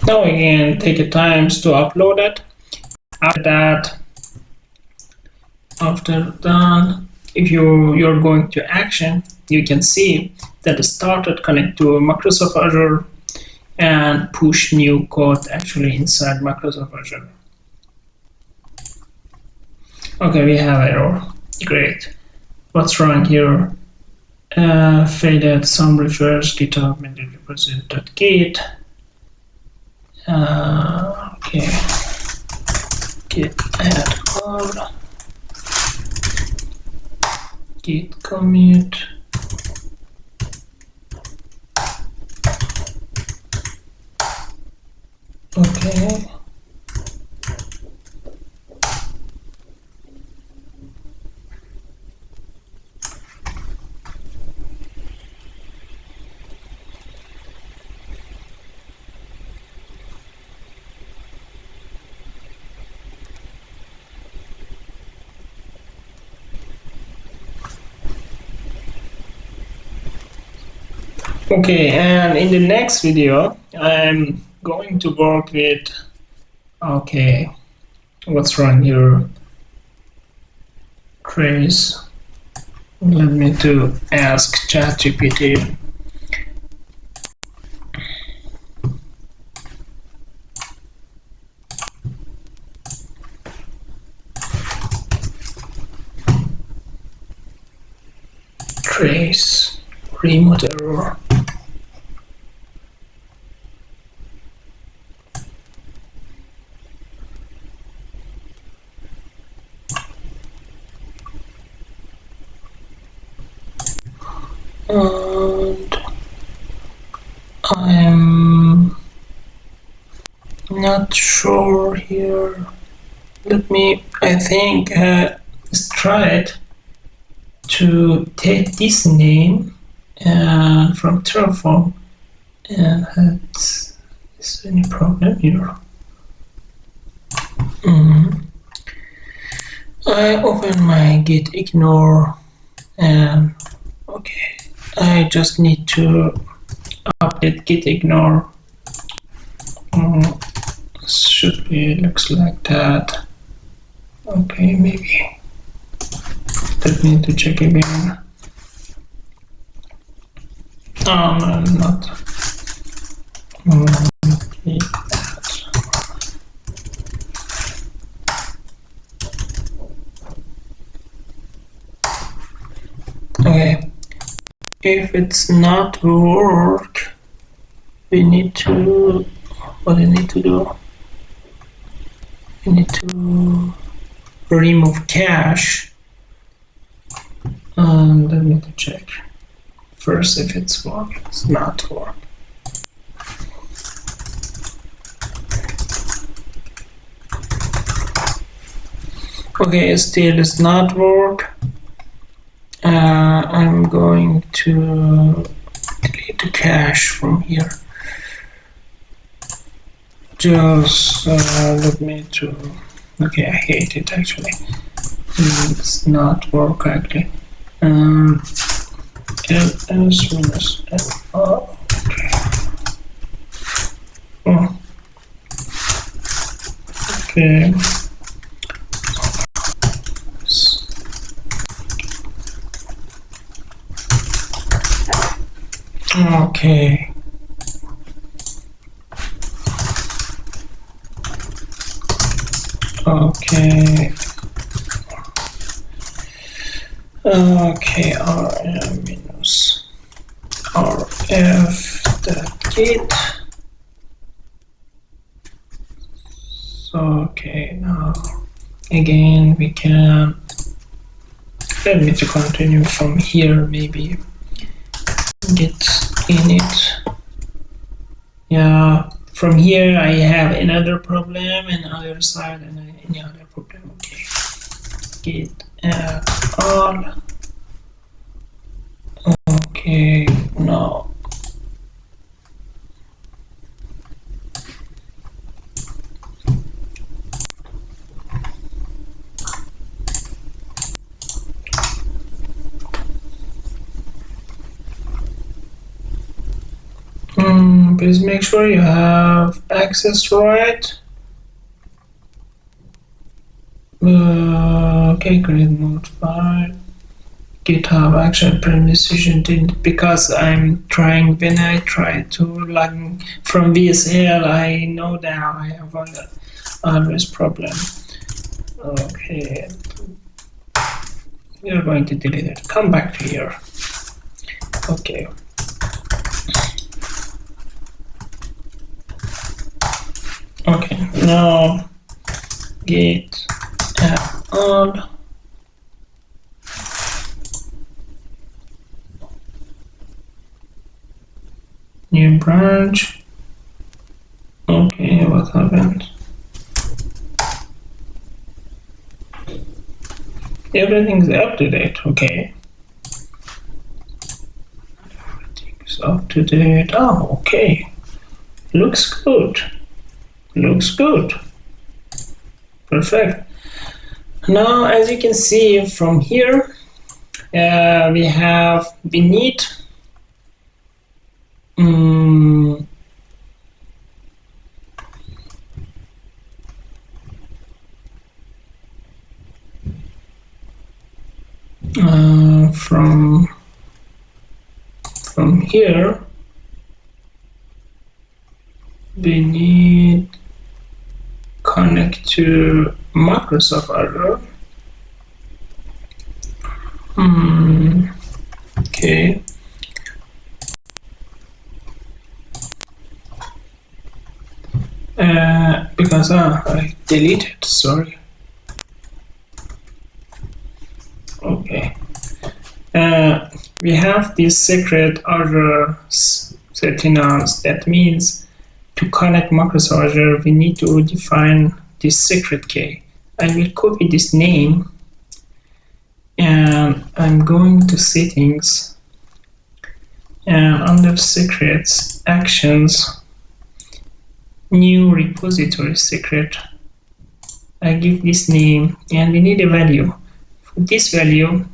Now again, take a time to upload it. After done, if you're going to action, you can see that it started connect to Microsoft Azure and push new code actually inside Microsoft Azure. Okay, we have error. Great. What's wrong here? Failed some refers GitHub repository.git. Okay. Git add all. Git commit. Okay. Okay, and in the next video, I'm going to work with, okay, what's wrong here? Trace. Let me to ask ChatGPT. Trace remote error. And I'm not sure here. Let me, I think, let's try it to take this name from Terraform, and is there any problem here? I open my git ignore, and okay, I just need to update git ignore. Should be looks like that. Okay, maybe let me to check again. Oh no, not. Okay. Okay, if it's not work, we need to, what do we need to do? We need to remove cache, and let me to check first if it's work. It's not work. Okay, still it's not work. I'm going to delete the cache from here. Just let me to. Okay, I hate it actually. It's not work actually. ls minus -l. Okay. Oh. Okay. Okay. Okay. Okay, rm minus rf.git. So, okay, now again we can, let me to continue from here, maybe git init. Yeah, from here I have another problem, and other side and any other problem. Okay, git add all. Okay, now please make sure you have access right. Okay, create node file. GitHub Action permission didn't, because I'm trying, when I try to log from VSL, I know that I have always problem. Okay, we are going to delete it. Come back to here. Okay. Okay, now git add all. New branch. Okay, what happened? Everything's up to date. Okay. Everything's up to date. Oh, okay. Looks good. Looks good. Perfect. Now, as you can see from here, we need from here we need connect to Microsoft Azure. Okay. Because I deleted, sorry. Okay. We have these secret Azure sentinels. That means to connect Microsoft Azure, we need to define this secret key. I will copy this name and I'm going to settings and under secrets, actions, new repository secret. I give this name and we need a value. For this value,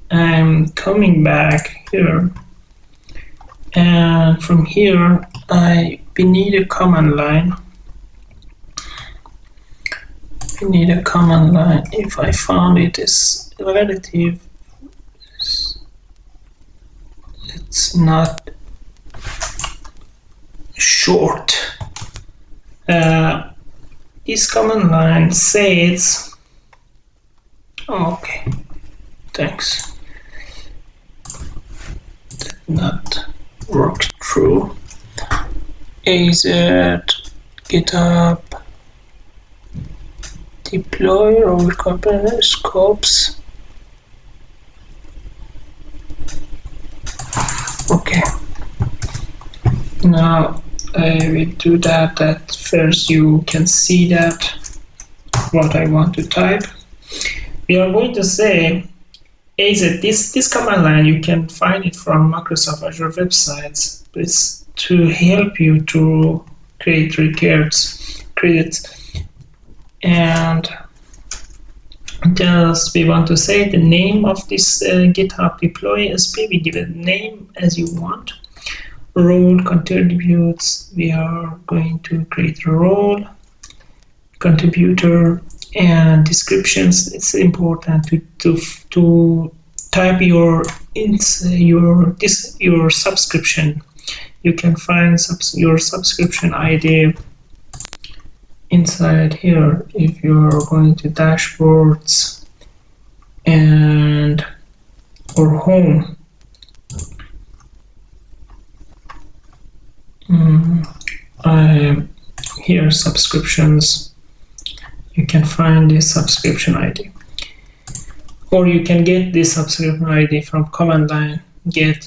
I'm coming back here, and from here we need a command line. We need a command line. If I found it is relative, it's not short. This command line says, okay, thanks. Did not work through. Azure GitHub deploy or Kubernetes scopes. Okay. Now I will do that. At first you can see that what I want to type. We are going to say Azure. This command line you can find it from Microsoft Azure websites. It's to help you to create records, and just we want to say the name of this GitHub deploy SP. We give it a name as you want. Role contributes. We are going to create a role, contributor, and descriptions. It's important to type your subscription. You can find your subscription ID inside here if you're going to dashboards and or home. Here subscriptions, you can find this subscription ID, or you can get this subscription ID from command line get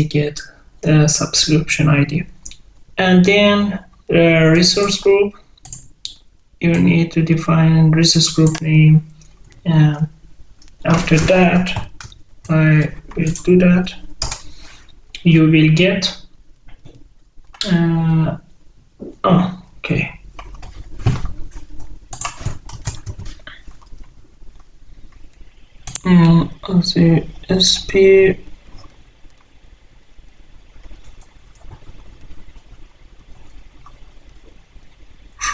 get the subscription ID. And then resource group, you need to define resource group name, and after that I will do that. You will get okay. The SP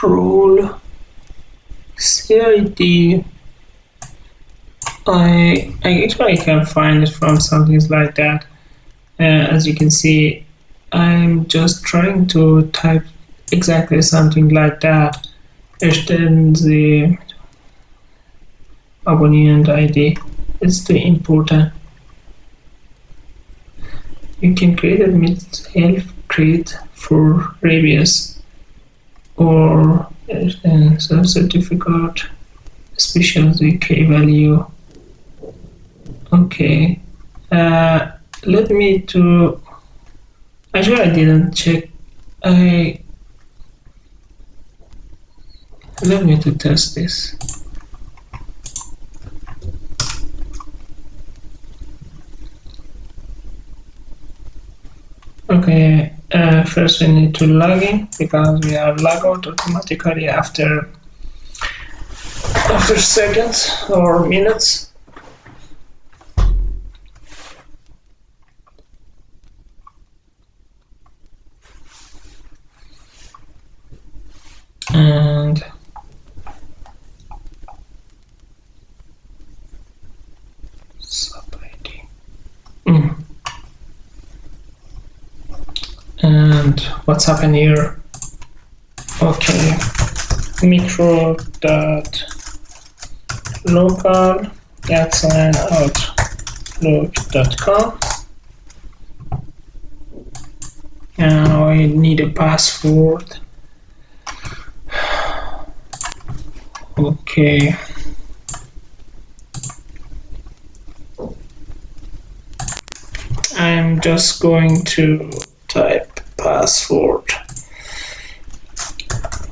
role CID. I actually can find it from something like that. As you can see, I'm just trying to type exactly something like that. Extend the abonnent ID. It's the important. You can create a help create for previous or certificate special key value. Okay. Let me to. Actually, I didn't check. Let me to test this. Okay, first we need to log in because we have log out automatically after seconds or minutes. And what's happened here? Okay, micro.local @outlook.com. And I need a password. Okay. I'm just going to type password.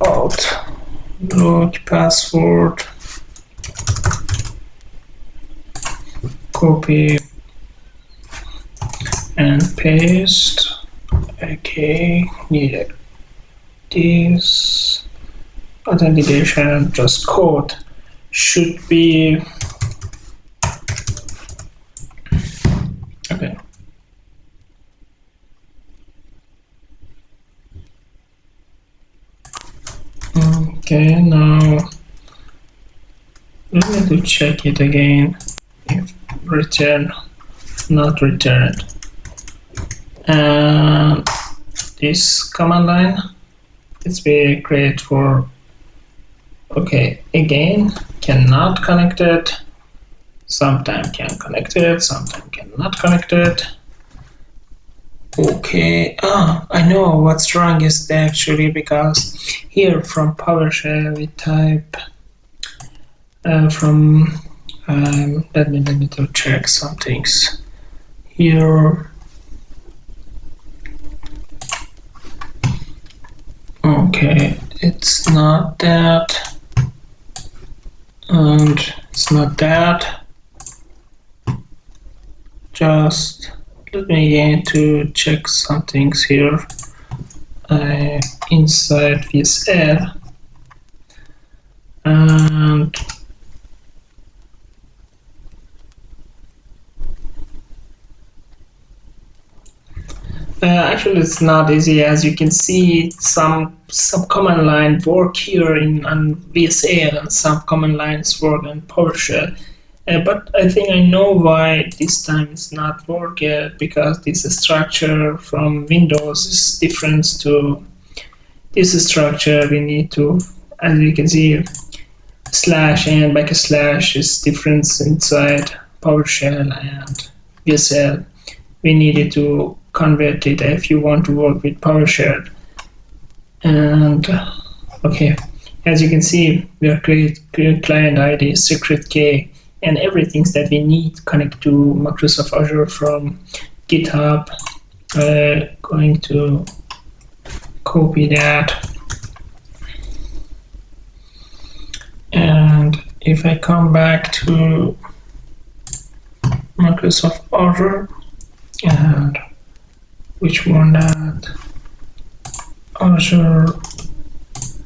Outlook password. Copy and paste. Okay, needed this authentication, just code should be okay. Okay, now let me check it again. If return, not returned. And this command line, it's be create for, okay, again, cannot connect it, sometime can connect it, sometime cannot connect it. Okay, I know what's wrong is actually because here from PowerShell we type let me to check some things here. Okay, it's not that, and it's not that. Just let me again to check some things here inside VSL, and actually it's not easy. As you can see, some command line work here on VSL and some command lines work on PowerShell. But I think I know why this time it's not working, because this structure from Windows is different to this structure. We need to, as you can see, slash and backslash is different inside PowerShell and VSL. We needed to convert it if you want to work with PowerShell. And okay, as you can see, we are create client ID, secret key, and everything that we need connect to Microsoft Azure from GitHub. Going to copy that, and if I come back to Microsoft Azure, and which one that Azure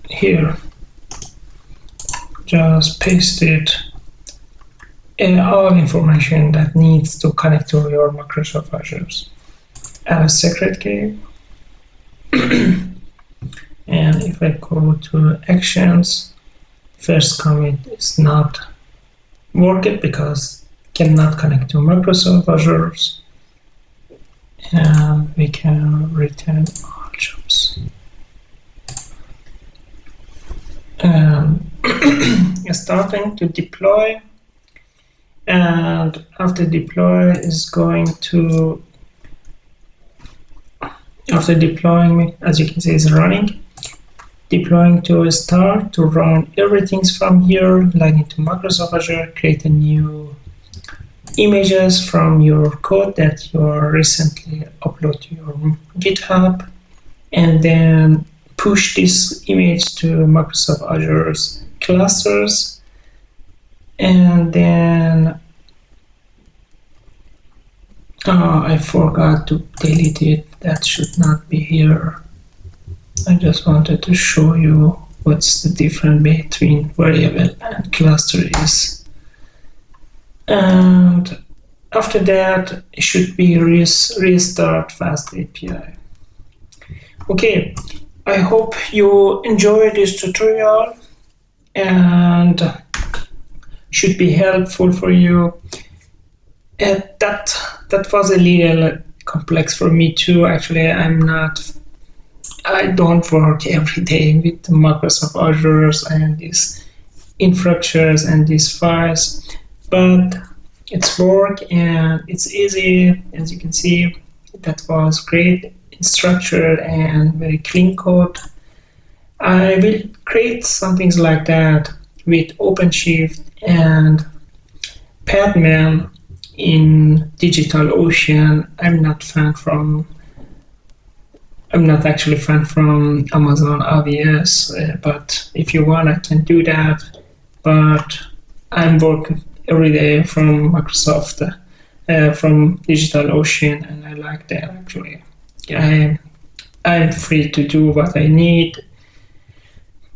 here, just paste it. All information that needs to connect to your Microsoft Azure. Add a secret key. And if I go to Actions, first commit is not working because cannot connect to Microsoft Azure. And we can return all jobs. And starting to deploy. And after deploy is going to, after deploying, as you can see, is running. Deploying to start to run everything from here, log into Microsoft Azure, create a new images from your code that you recently upload to your GitHub, and then push this image to Microsoft Azure's clusters. And then I forgot to delete it. That should not be here. I just wanted to show you what's the difference between variable and cluster is. And after that, it should be restart FastAPI. Okay, I hope you enjoyed this tutorial and should be helpful for you. That was a little complex for me too. Actually, I'm not I don't work every day with Microsoft Azure and these infrastructures and these files, but it's work and it's easy. As you can see, that was great structure and very clean code. I will create some things like that with OpenShift and Padman in DigitalOcean. I'm not actually fan from Amazon AWS, but if you want, I can do that. But I'm working every day from Microsoft, from DigitalOcean, and I like that actually. I'm free to do what I need,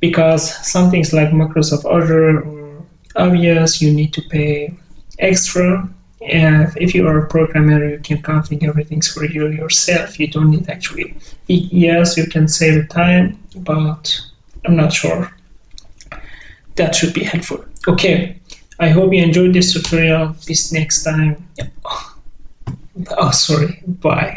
because some things like Microsoft Azure or AWS, you need to pay extra. And if you are a programmer, you can configure everything for you yourself. You don't need actually. Yes, you can save time, but I'm not sure. That should be helpful. Okay, I hope you enjoyed this tutorial. Bis next time. Oh, sorry. Bye.